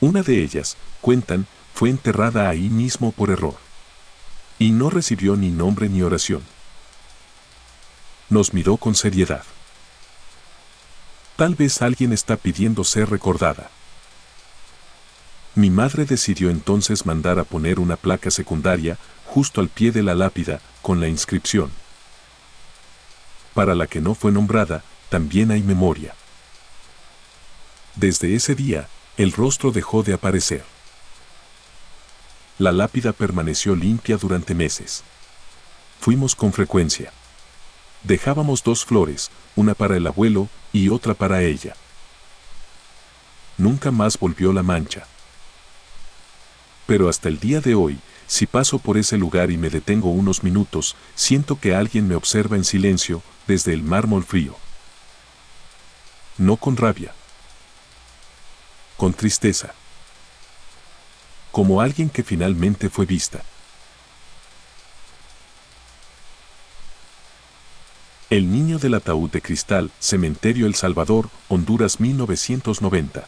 A: Una de ellas, cuentan, fue enterrada ahí mismo por error. Y no recibió ni nombre ni oración. Nos miró con seriedad. Tal vez alguien está pidiendo ser recordada. Mi madre decidió entonces mandar a poner una placa secundaria justo al pie de la lápida con la inscripción. Para la que no fue nombrada, también hay memoria. Desde ese día, el rostro dejó de aparecer. La lápida permaneció limpia durante meses. Fuimos con frecuencia. Dejábamos 2 flores, una para el abuelo y otra para ella. Nunca más volvió la mancha. Pero hasta el día de hoy, si paso por ese lugar y me detengo unos minutos, siento que alguien me observa en silencio desde el mármol frío. No con rabia. Con tristeza. Como alguien que finalmente fue vista. El niño del ataúd de cristal, Cementerio El Salvador, Honduras 1990.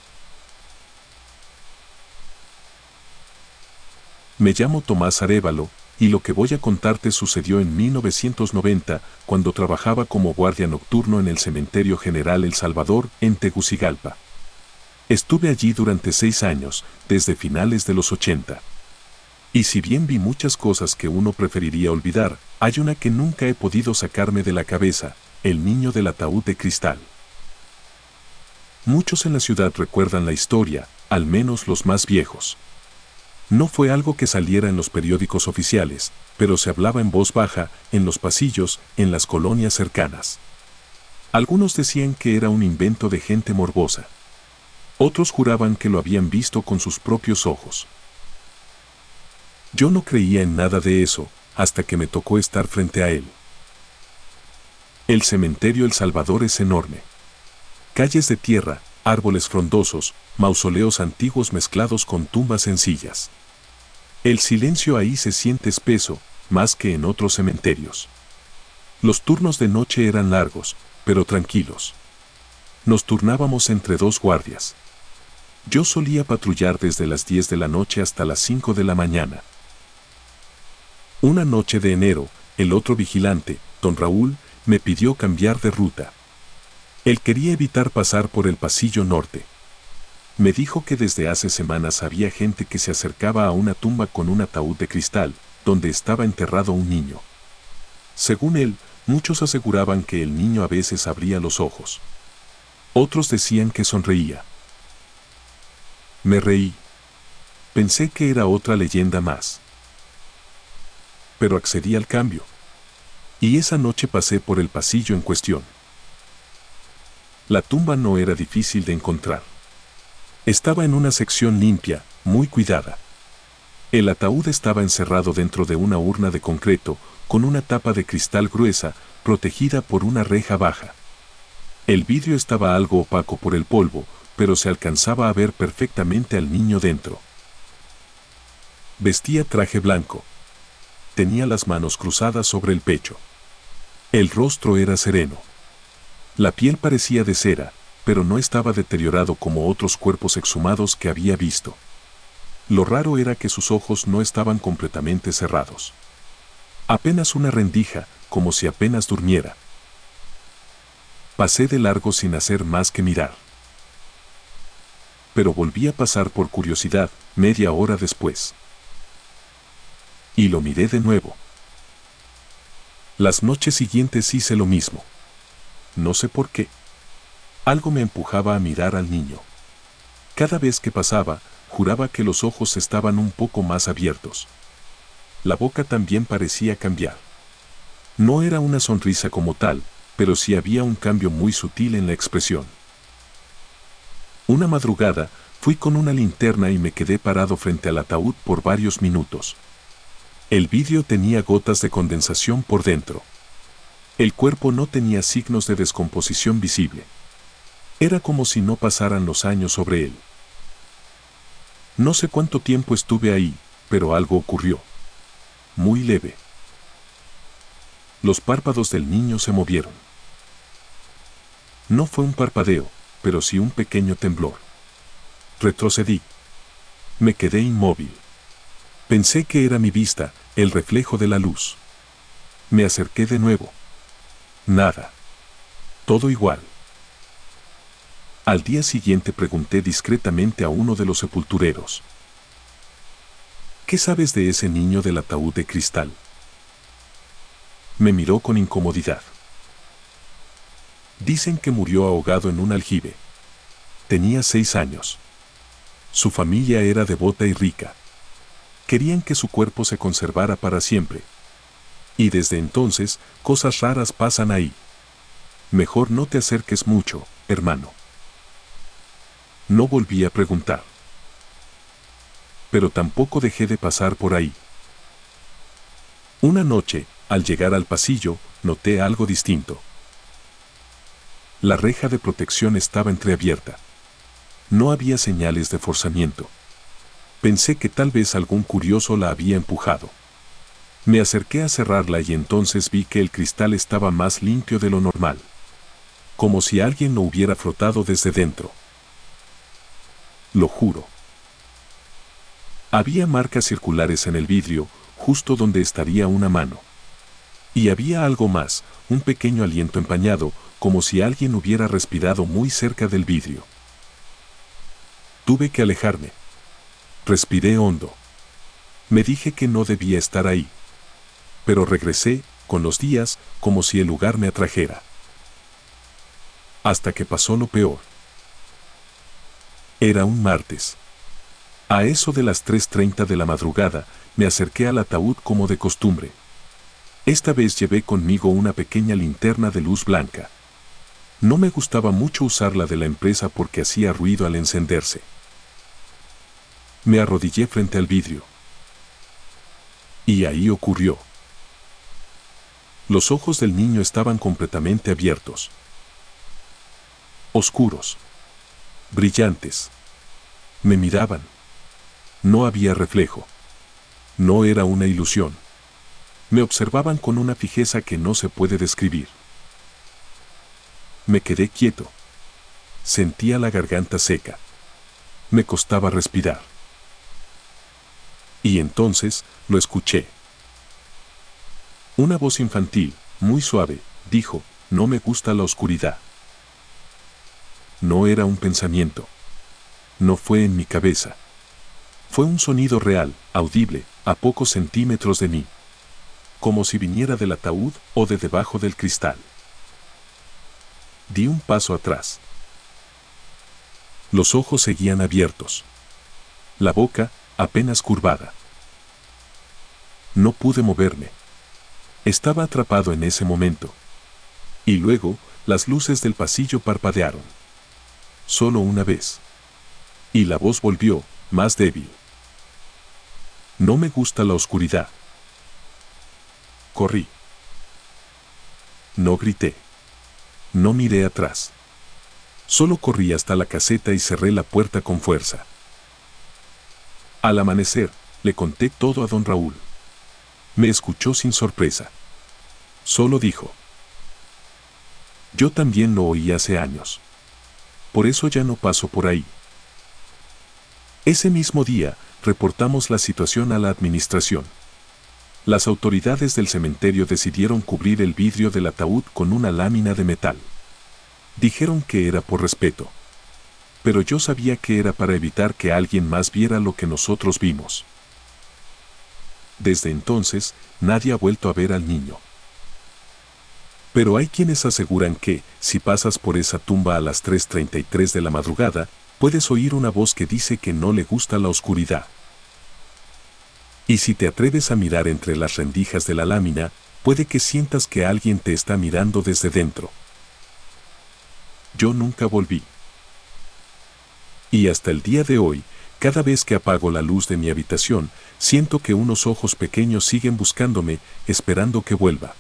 A: Me llamo Tomás Arévalo, y lo que voy a contarte sucedió en 1990, cuando trabajaba como guardia nocturno en el Cementerio General El Salvador, en Tegucigalpa. Estuve allí durante 6 años, desde finales de los 80. Y si bien vi muchas cosas que uno preferiría olvidar, hay una que nunca he podido sacarme de la cabeza: el niño del ataúd de cristal. Muchos en la ciudad recuerdan la historia, al menos los más viejos. No fue algo que saliera en los periódicos oficiales, pero se hablaba en voz baja, en los pasillos, en las colonias cercanas. Algunos decían que era un invento de gente morbosa. Otros juraban que lo habían visto con sus propios ojos. Yo no creía en nada de eso, hasta que me tocó estar frente a él. El cementerio El Salvador es enorme. Calles de tierra, árboles frondosos, mausoleos antiguos mezclados con tumbas sencillas. El silencio ahí se siente espeso, más que en otros cementerios. Los turnos de noche eran largos, pero tranquilos. Nos turnábamos entre 2 guardias. Yo solía patrullar desde las 10 de la noche hasta las 5 de la mañana. Una noche de enero, el otro vigilante, don Raúl, me pidió cambiar de ruta. Él quería evitar pasar por el pasillo norte. Me dijo que desde hace semanas había gente que se acercaba a una tumba con un ataúd de cristal, donde estaba enterrado un niño. Según él, muchos aseguraban que el niño a veces abría los ojos. Otros decían que sonreía. Me reí. Pensé que era otra leyenda más. Pero accedí al cambio. Y esa noche pasé por el pasillo en cuestión. La tumba no era difícil de encontrar. Estaba en una sección limpia, muy cuidada. El ataúd estaba encerrado dentro de una urna de concreto, con una tapa de cristal gruesa, protegida por una reja baja. El vidrio estaba algo opaco por el polvo, pero se alcanzaba a ver perfectamente al niño dentro. Vestía traje blanco. Tenía las manos cruzadas sobre el pecho. El rostro era sereno. La piel parecía de cera, pero no estaba deteriorado como otros cuerpos exhumados que había visto. Lo raro era que sus ojos no estaban completamente cerrados. Apenas una rendija, como si apenas durmiera. Pasé de largo sin hacer más que mirar. Pero volví a pasar por curiosidad, media hora después. Y lo miré de nuevo. Las noches siguientes hice lo mismo. No sé por qué. Algo me empujaba a mirar al niño. Cada vez que pasaba, juraba que los ojos estaban un poco más abiertos. La boca también parecía cambiar. No era una sonrisa como tal, pero sí había un cambio muy sutil en la expresión. Una madrugada, Fui con una linterna y me quedé parado frente al ataúd por varios minutos. El vidrio tenía gotas de condensación por dentro. El cuerpo no tenía signos de descomposición visible. Era como si no pasaran los años sobre él. No sé cuánto tiempo estuve ahí, pero algo ocurrió. Muy leve. Los párpados del niño se movieron. No fue un parpadeo, pero sí un pequeño temblor. Retrocedí. Me quedé inmóvil. Pensé que era mi vista, el reflejo de la luz. Me acerqué de nuevo. Nada. Todo igual. Al día siguiente pregunté discretamente a uno de los sepultureros. ¿Qué sabes de ese niño del ataúd de cristal? Me miró con incomodidad. Dicen que murió ahogado en un aljibe. Tenía 6 años. Su familia era devota y rica. Querían que su cuerpo se conservara para siempre. Y desde entonces, cosas raras pasan ahí. Mejor no te acerques mucho, hermano. No volví a preguntar. Pero tampoco dejé de pasar por ahí. Una noche, al llegar al pasillo, noté algo distinto. La reja de protección estaba entreabierta. No había señales de forzamiento. Pensé que tal vez algún curioso la había empujado. Me acerqué a cerrarla y entonces vi que el cristal estaba más limpio de lo normal. Como si alguien lo hubiera frotado desde dentro. Lo juro. Había marcas circulares en el vidrio, justo donde estaría una mano. Y había algo más, un pequeño aliento empañado, como si alguien hubiera respirado muy cerca del vidrio. Tuve que alejarme. Respiré hondo. Me dije que no debía estar ahí. Pero regresé, con los días, como si el lugar me atrajera. Hasta que pasó lo peor. Era un martes. A eso de las 3:30 de la madrugada, me acerqué al ataúd como de costumbre. Esta vez llevé conmigo una pequeña linterna de luz blanca. No me gustaba mucho usar la de la empresa porque hacía ruido al encenderse. Me arrodillé frente al vidrio. Y ahí ocurrió. Los ojos del niño estaban completamente abiertos. Oscuros. Brillantes. Me miraban. No había reflejo. No era una ilusión. Me observaban con una fijeza que no se puede describir. Me quedé quieto. Sentía la garganta seca. Me costaba respirar. Y entonces, lo escuché. Una voz infantil, muy suave, dijo, no me gusta la oscuridad. No era un pensamiento. No fue en mi cabeza. Fue un sonido real, audible, a pocos centímetros de mí. Como si viniera del ataúd o de debajo del cristal. Di un paso atrás. Los ojos seguían abiertos. La boca, apenas curvada. No pude moverme. Estaba atrapado en ese momento. Y luego, las luces del pasillo parpadearon. Solo una vez. Y la voz volvió, más débil. No me gusta la oscuridad. Corrí. No grité. No miré atrás. Solo corrí hasta la caseta y cerré la puerta con fuerza. Al amanecer, le conté todo a don Raúl. Me escuchó sin sorpresa. Solo dijo: yo también lo oí hace años. Por eso ya no paso por ahí. Ese mismo día, reportamos la situación a la administración. Las autoridades del cementerio decidieron cubrir el vidrio del ataúd con una lámina de metal. Dijeron que era por respeto. Pero yo sabía que era para evitar que alguien más viera lo que nosotros vimos. Desde entonces, nadie ha vuelto a ver al niño. Pero hay quienes aseguran que, si pasas por esa tumba a las 3:33 de la madrugada, puedes oír una voz que dice que no le gusta la oscuridad. Y si te atreves a mirar entre las rendijas de la lámina, puede que sientas que alguien te está mirando desde dentro. Yo nunca volví. Y hasta el día de hoy, cada vez que apago la luz de mi habitación, siento que unos ojos pequeños siguen buscándome, esperando que vuelva.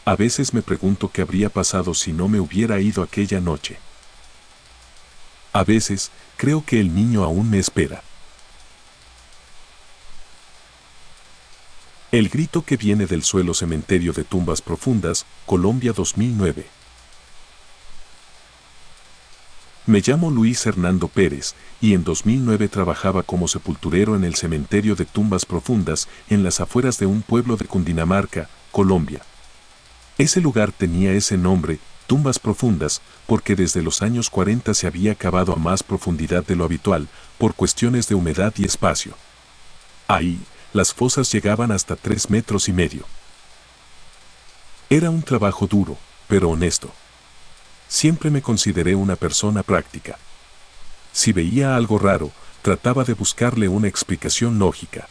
A: A veces me pregunto qué habría pasado si no me hubiera ido aquella noche. A veces, creo que el niño aún me espera. El grito que viene del suelo Cementerio de Tumbas Profundas, Colombia 2009. Me llamo Luis Hernando Pérez, y en 2009 trabajaba como sepulturero en el Cementerio de Tumbas Profundas, en las afueras de un pueblo de Cundinamarca, Colombia. Ese lugar tenía ese nombre, Tumbas Profundas, porque desde los años 40 se había cavado a más profundidad de lo habitual, por cuestiones de humedad y espacio. Ahí, las fosas llegaban hasta 3,5 metros. Era un trabajo duro, pero honesto. Siempre me consideré una persona práctica. Si veía algo raro, trataba de buscarle una explicación lógica.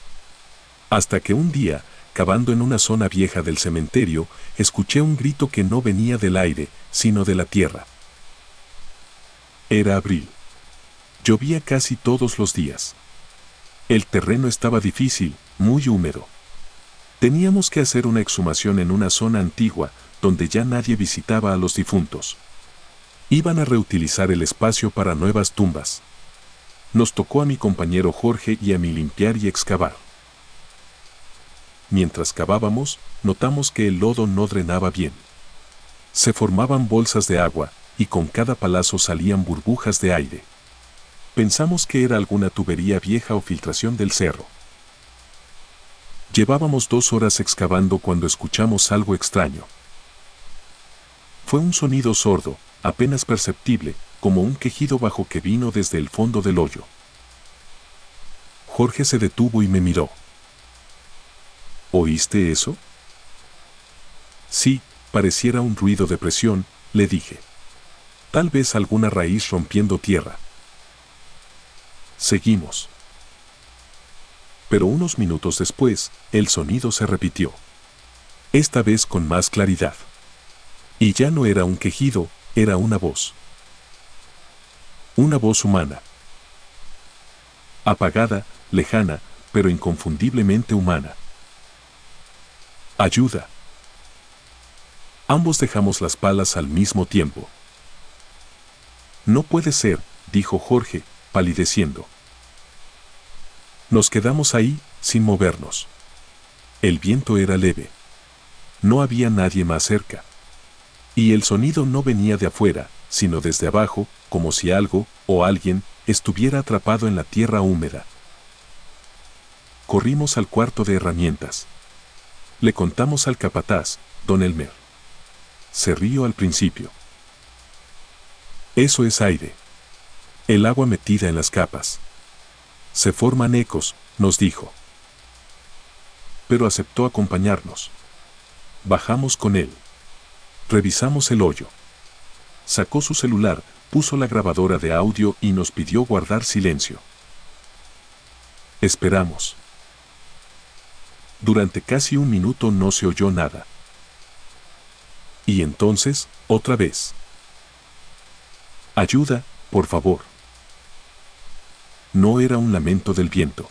A: Hasta que un día, cavando en una zona vieja del cementerio, escuché un grito que no venía del aire, sino de la tierra. Era abril. Llovía casi todos los días. El terreno estaba difícil, muy húmedo. Teníamos que hacer una exhumación en una zona antigua, donde ya nadie visitaba a los difuntos. Iban a reutilizar el espacio para nuevas tumbas. Nos tocó a mi compañero Jorge y a mí limpiar y excavar. Mientras cavábamos, notamos que el lodo no drenaba bien. Se formaban bolsas de agua, y con cada palazo salían burbujas de aire. Pensamos que era alguna tubería vieja o filtración del cerro. Llevábamos 2 horas excavando cuando escuchamos algo extraño. Fue un sonido sordo, apenas perceptible, como un quejido bajo que vino desde el fondo del hoyo. Jorge se detuvo y me miró. ¿Oíste eso? Sí, pareciera un ruido de presión, le dije. Tal vez alguna raíz rompiendo tierra. Seguimos. Pero unos minutos después, el sonido se repitió. Esta vez con más claridad. Y ya no era un quejido, era una voz. Una voz humana. Apagada, lejana, pero inconfundiblemente humana. Ayuda. Ambos dejamos las palas al mismo tiempo. No puede ser, dijo Jorge, palideciendo. Nos quedamos ahí, sin movernos. El viento era leve. No había nadie más cerca. Y el sonido no venía de afuera, sino desde abajo, como si algo, o alguien, estuviera atrapado en la tierra húmeda. Corrimos al cuarto de herramientas. Le contamos al capataz, don Elmer. Se rió al principio. Eso es aire. El agua metida en las capas. Se forman ecos, nos dijo. Pero aceptó acompañarnos. Bajamos con él. Revisamos el hoyo. Sacó su celular, puso la grabadora de audio y nos pidió guardar silencio. Esperamos. Durante casi un minuto no se oyó nada. Y entonces, otra vez. Ayuda, por favor. No era un lamento del viento.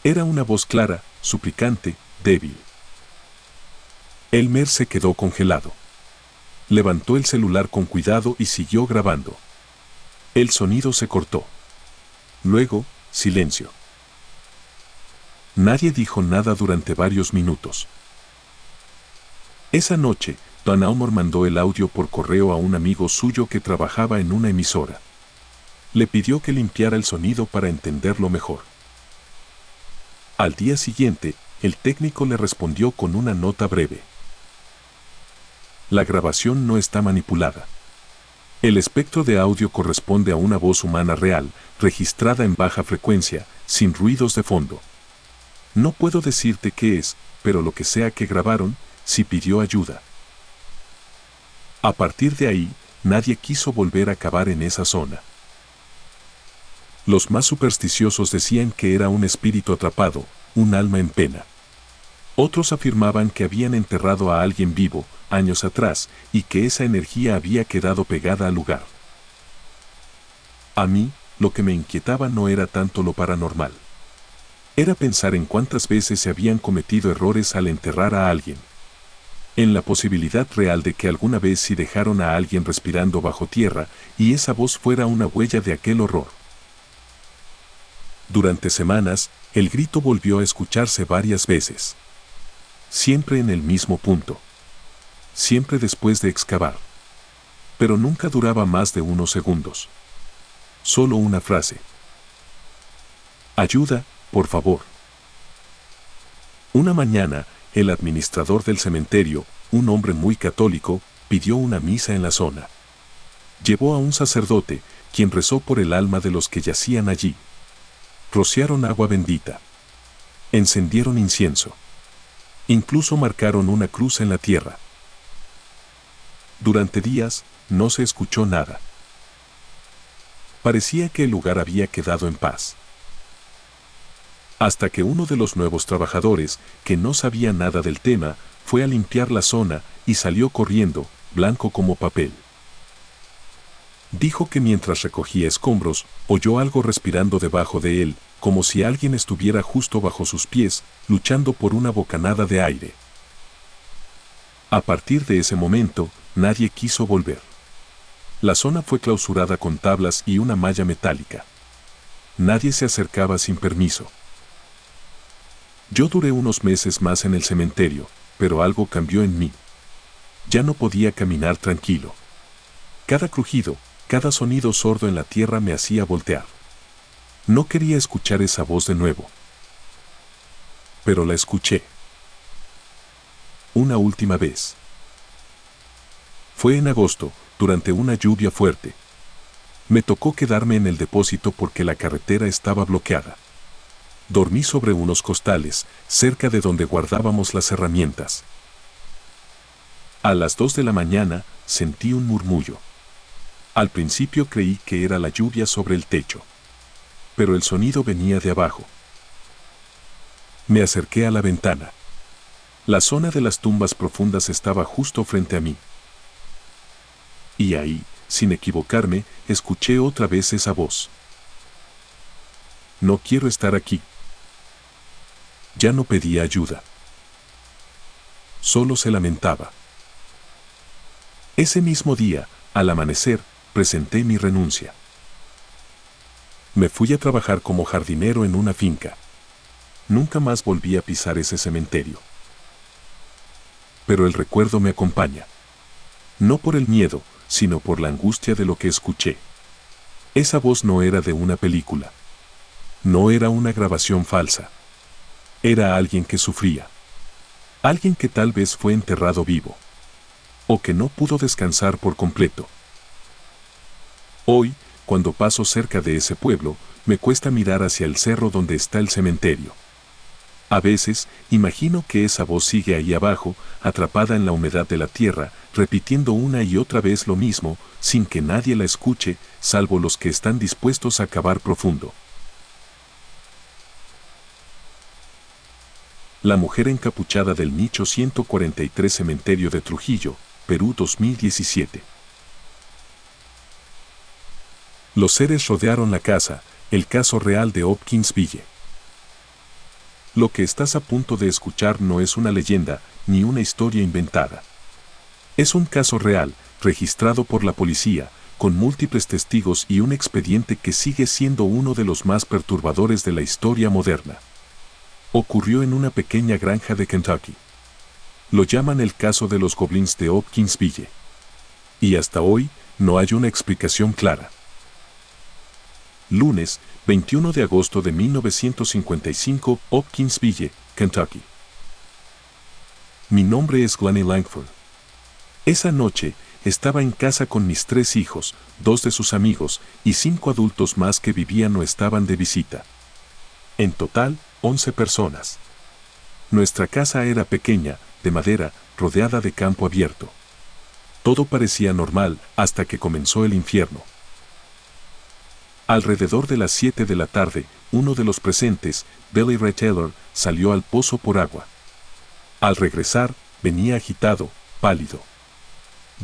A: Era una voz clara, suplicante, débil. Elmer se quedó congelado. Levantó el celular con cuidado y siguió grabando. El sonido se cortó. Luego, silencio. Nadie dijo nada durante varios minutos. Esa noche, don Aumor mandó el audio por correo a un amigo suyo que trabajaba en una emisora. Le pidió que limpiara el sonido para entenderlo mejor. Al día siguiente, el técnico le respondió con una nota breve. La grabación no está manipulada. El espectro de audio corresponde a una voz humana real, registrada en baja frecuencia, sin ruidos de fondo. No puedo decirte qué es, pero lo que sea que grabaron, sí pidió ayuda. A partir de ahí, nadie quiso volver a cavar en esa zona. Los más supersticiosos decían que era un espíritu atrapado, un alma en pena. Otros afirmaban que habían enterrado a alguien vivo, años atrás, y que esa energía había quedado pegada al lugar. A mí, lo que me inquietaba no era tanto lo paranormal. Era pensar en cuántas veces se habían cometido errores al enterrar a alguien. En la posibilidad real de que alguna vez sí dejaron a alguien respirando bajo tierra y esa voz fuera una huella de aquel horror. Durante semanas, el grito volvió a escucharse varias veces. Siempre en el mismo punto. Siempre después de excavar. Pero nunca duraba más de unos segundos. Solo una frase. Ayuda, por favor. Una mañana, el administrador del cementerio, un hombre muy católico, pidió una misa en la zona. Llevó a un sacerdote, quien rezó por el alma de los que yacían allí. Rociaron agua bendita. Encendieron incienso. Incluso marcaron una cruz en la tierra. Durante días, no se escuchó nada. Parecía que el lugar había quedado en paz. Hasta que uno de los nuevos trabajadores, que no sabía nada del tema, fue a limpiar la zona y salió corriendo, blanco como papel. Dijo que mientras recogía escombros, oyó algo respirando debajo de él, como si alguien estuviera justo bajo sus pies, luchando por una bocanada de aire. A partir de ese momento, nadie quiso volver. La zona fue clausurada con tablas y una malla metálica. Nadie se acercaba sin permiso. Yo duré unos meses más en el cementerio, pero algo cambió en mí. Ya no podía caminar tranquilo. Cada crujido, cada sonido sordo en la tierra me hacía voltear. No quería escuchar esa voz de nuevo. Pero la escuché. Una última vez. Fue en agosto, durante una lluvia fuerte. Me tocó quedarme en el depósito porque la carretera estaba bloqueada. Dormí sobre unos costales, cerca de donde guardábamos las herramientas. A las 2 de la mañana, sentí un murmullo. Al principio creí que era la lluvia sobre el techo. Pero el sonido venía de abajo. Me acerqué a la ventana. La zona de las tumbas profundas estaba justo frente a mí. Y ahí, sin equivocarme, escuché otra vez esa voz. No quiero estar aquí. Ya no pedía ayuda. Solo se lamentaba. Ese mismo día, al amanecer, presenté mi renuncia. Me fui a trabajar como jardinero en una finca. Nunca más volví a pisar ese cementerio. Pero el recuerdo me acompaña. No por el miedo, sino por la angustia de lo que escuché. Esa voz no era de una película. No era una grabación falsa. Era alguien que sufría. Alguien que tal vez fue enterrado vivo. O que no pudo descansar por completo. Hoy, cuando paso cerca de ese pueblo, me cuesta mirar hacia el cerro donde está el cementerio. A veces, imagino que esa voz sigue ahí abajo, atrapada en la humedad de la tierra, repitiendo una y otra vez lo mismo, sin que nadie la escuche, salvo los que están dispuestos a cavar profundo. La mujer encapuchada del nicho 143 Cementerio de Trujillo, Perú 2017. Los seres rodearon la casa, el caso real de Hopkinsville. Lo que estás a punto de escuchar no es una leyenda, ni una historia inventada. Es un caso real, registrado por la policía, con múltiples testigos y un expediente que sigue siendo uno de los más perturbadores de la historia moderna. Ocurrió en una pequeña granja de Kentucky. Lo llaman el caso de los goblins de Hopkinsville. Y hasta hoy, no hay una explicación clara. Lunes, 21 de agosto de 1955, Hopkinsville, Kentucky. Mi nombre es Glennie Langford. Esa noche, estaba en casa con mis 3 hijos, 2 de sus amigos y 5 adultos más que vivían o estaban de visita. En total, 11 personas. Nuestra casa era pequeña, de madera, rodeada de campo abierto. Todo parecía normal hasta que comenzó el infierno. Alrededor de las 7 de la tarde, uno de los presentes, Billy Ray Taylor, salió al pozo por agua. Al regresar, venía agitado, pálido.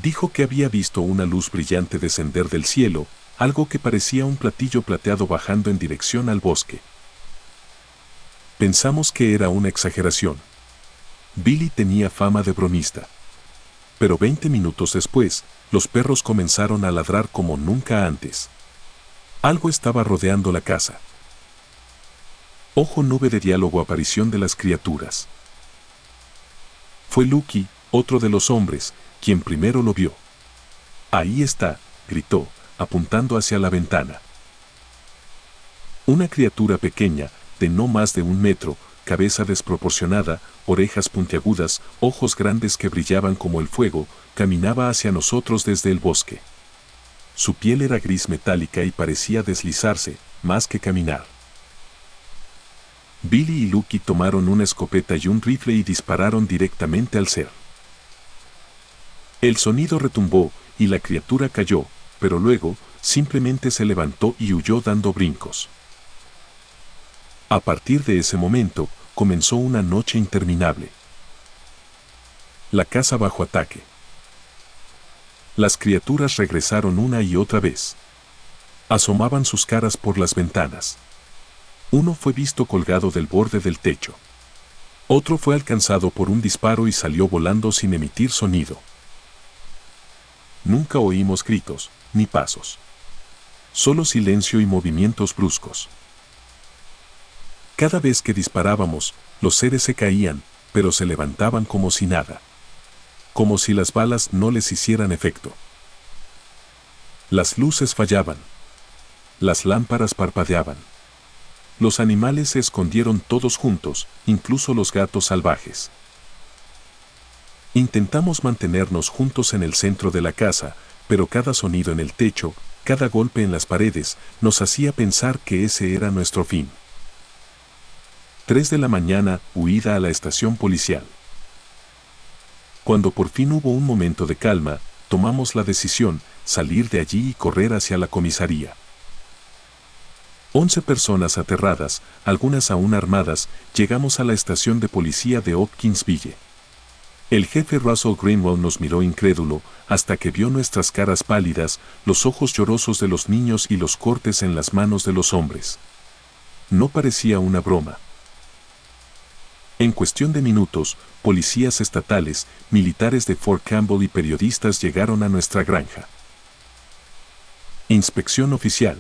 A: Dijo que había visto una luz brillante descender del cielo, algo que parecía un platillo plateado bajando en dirección al bosque. Pensamos que era una exageración. Billy tenía fama de bromista. Pero 20 minutos después, los perros comenzaron a ladrar como nunca antes. Algo estaba rodeando la casa. Ojo nube de diálogo aparición de las criaturas. Fue Lucky, otro de los hombres, quien primero lo vio. Ahí está, gritó, apuntando hacia la ventana. Una criatura pequeña, de no más de 1 metro, cabeza desproporcionada, orejas puntiagudas, ojos grandes que brillaban como el fuego, caminaba hacia nosotros desde el bosque. Su piel era gris metálica y parecía deslizarse, más que caminar. Billy y Lucky tomaron una escopeta y un rifle y dispararon directamente al ser. El sonido retumbó y la criatura cayó, pero luego, simplemente se levantó y huyó dando brincos. A partir de ese momento, comenzó una noche interminable. La casa bajo ataque. Las criaturas regresaron una y otra vez. Asomaban sus caras por las ventanas. Uno fue visto colgado del borde del techo. Otro fue alcanzado por un disparo y salió volando sin emitir sonido. Nunca oímos gritos, ni pasos. Solo silencio y movimientos bruscos. Cada vez que disparábamos, los seres se caían, pero se levantaban como si nada. Como si las balas no les hicieran efecto. Las luces fallaban. Las lámparas parpadeaban. Los animales se escondieron todos juntos, incluso los gatos salvajes. Intentamos mantenernos juntos en el centro de la casa, pero cada sonido en el techo, cada golpe en las paredes, nos hacía pensar que ese era nuestro fin. 3 de la mañana, huida a la estación policial. Cuando por fin hubo un momento de calma, tomamos la decisión, salir de allí y correr hacia la comisaría. 11 personas aterradas, algunas aún armadas, llegamos a la estación de policía de Hopkinsville. El jefe Russell Greenwell nos miró incrédulo, hasta que vio nuestras caras pálidas, los ojos llorosos de los niños y los cortes en las manos de los hombres. No parecía una broma. En cuestión de minutos, policías estatales, militares de Fort Campbell y periodistas llegaron a nuestra granja. Inspección oficial.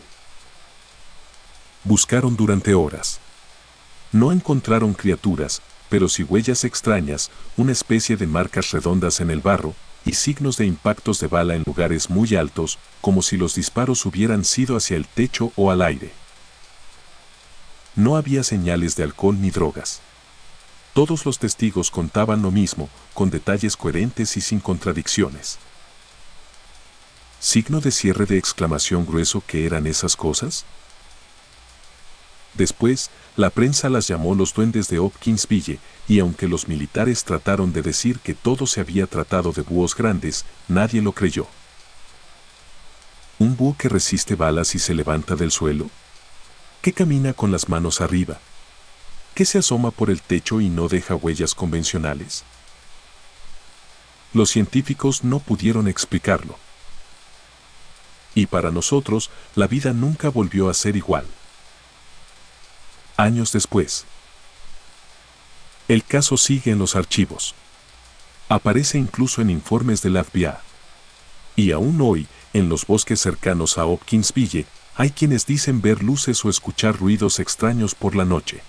A: Buscaron durante horas. No encontraron criaturas, pero sí huellas extrañas, una especie de marcas redondas en el barro, y signos de impactos de bala en lugares muy altos, como si los disparos hubieran sido hacia el techo o al aire. No había señales de alcohol ni drogas. Todos los testigos contaban lo mismo, con detalles coherentes y sin contradicciones. ¿Signo de cierre de exclamación grueso que eran esas cosas? Después, la prensa las llamó los duendes de Hopkinsville, y aunque los militares trataron de decir que todo se había tratado de búhos grandes, nadie lo creyó. ¿Un búho que resiste balas y se levanta del suelo? ¿Que camina con las manos arriba? ¿Que se asoma por el techo y no deja huellas convencionales? Los científicos no pudieron explicarlo. Y para nosotros, la vida nunca volvió a ser igual. Años después. El caso sigue en los archivos. Aparece incluso en informes de la FBI. Y aún hoy, en los bosques cercanos a Hopkinsville, hay quienes dicen ver luces o escuchar ruidos extraños por la noche.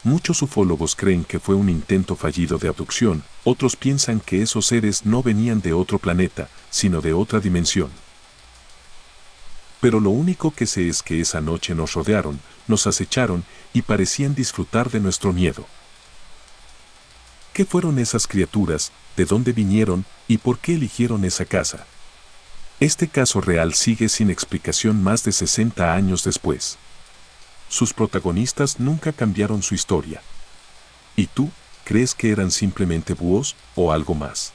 A: Muchos ufólogos creen que fue un intento fallido de abducción, otros piensan que esos seres no venían de otro planeta, sino de otra dimensión. Pero lo único que sé es que esa noche nos rodearon, nos acecharon y parecían disfrutar de nuestro miedo. ¿Qué fueron esas criaturas, de dónde vinieron y por qué eligieron esa casa? Este caso real sigue sin explicación más de 60 años después. Sus protagonistas nunca cambiaron su historia. ¿Y tú, crees que eran simplemente búhos o algo más?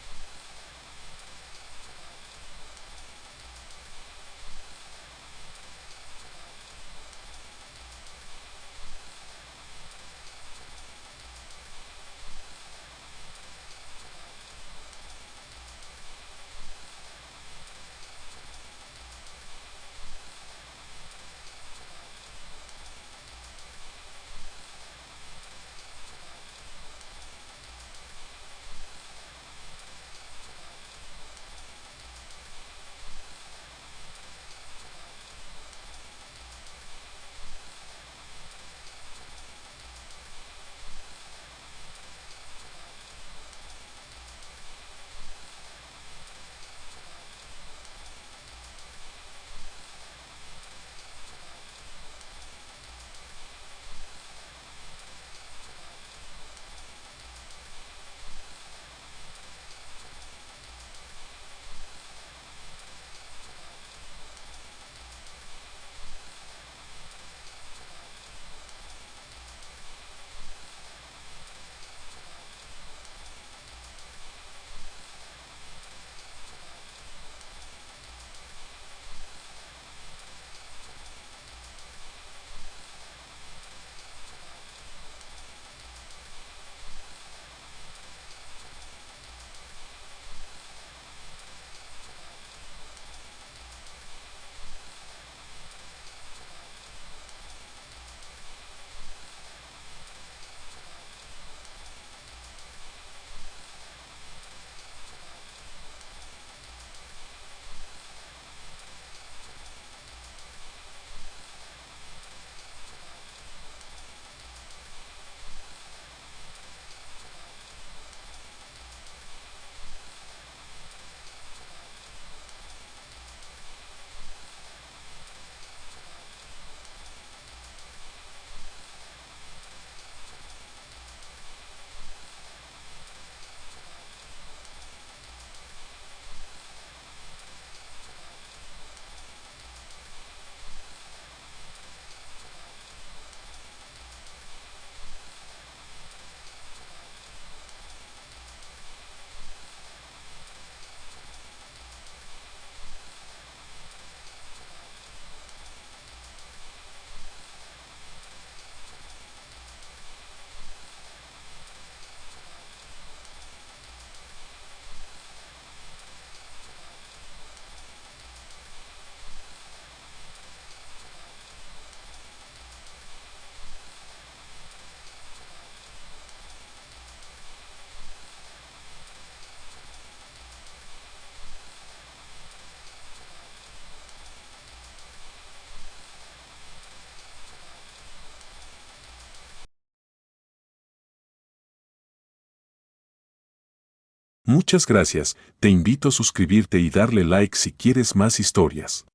A: Muchas gracias, te invito a suscribirte y darle like si quieres más historias.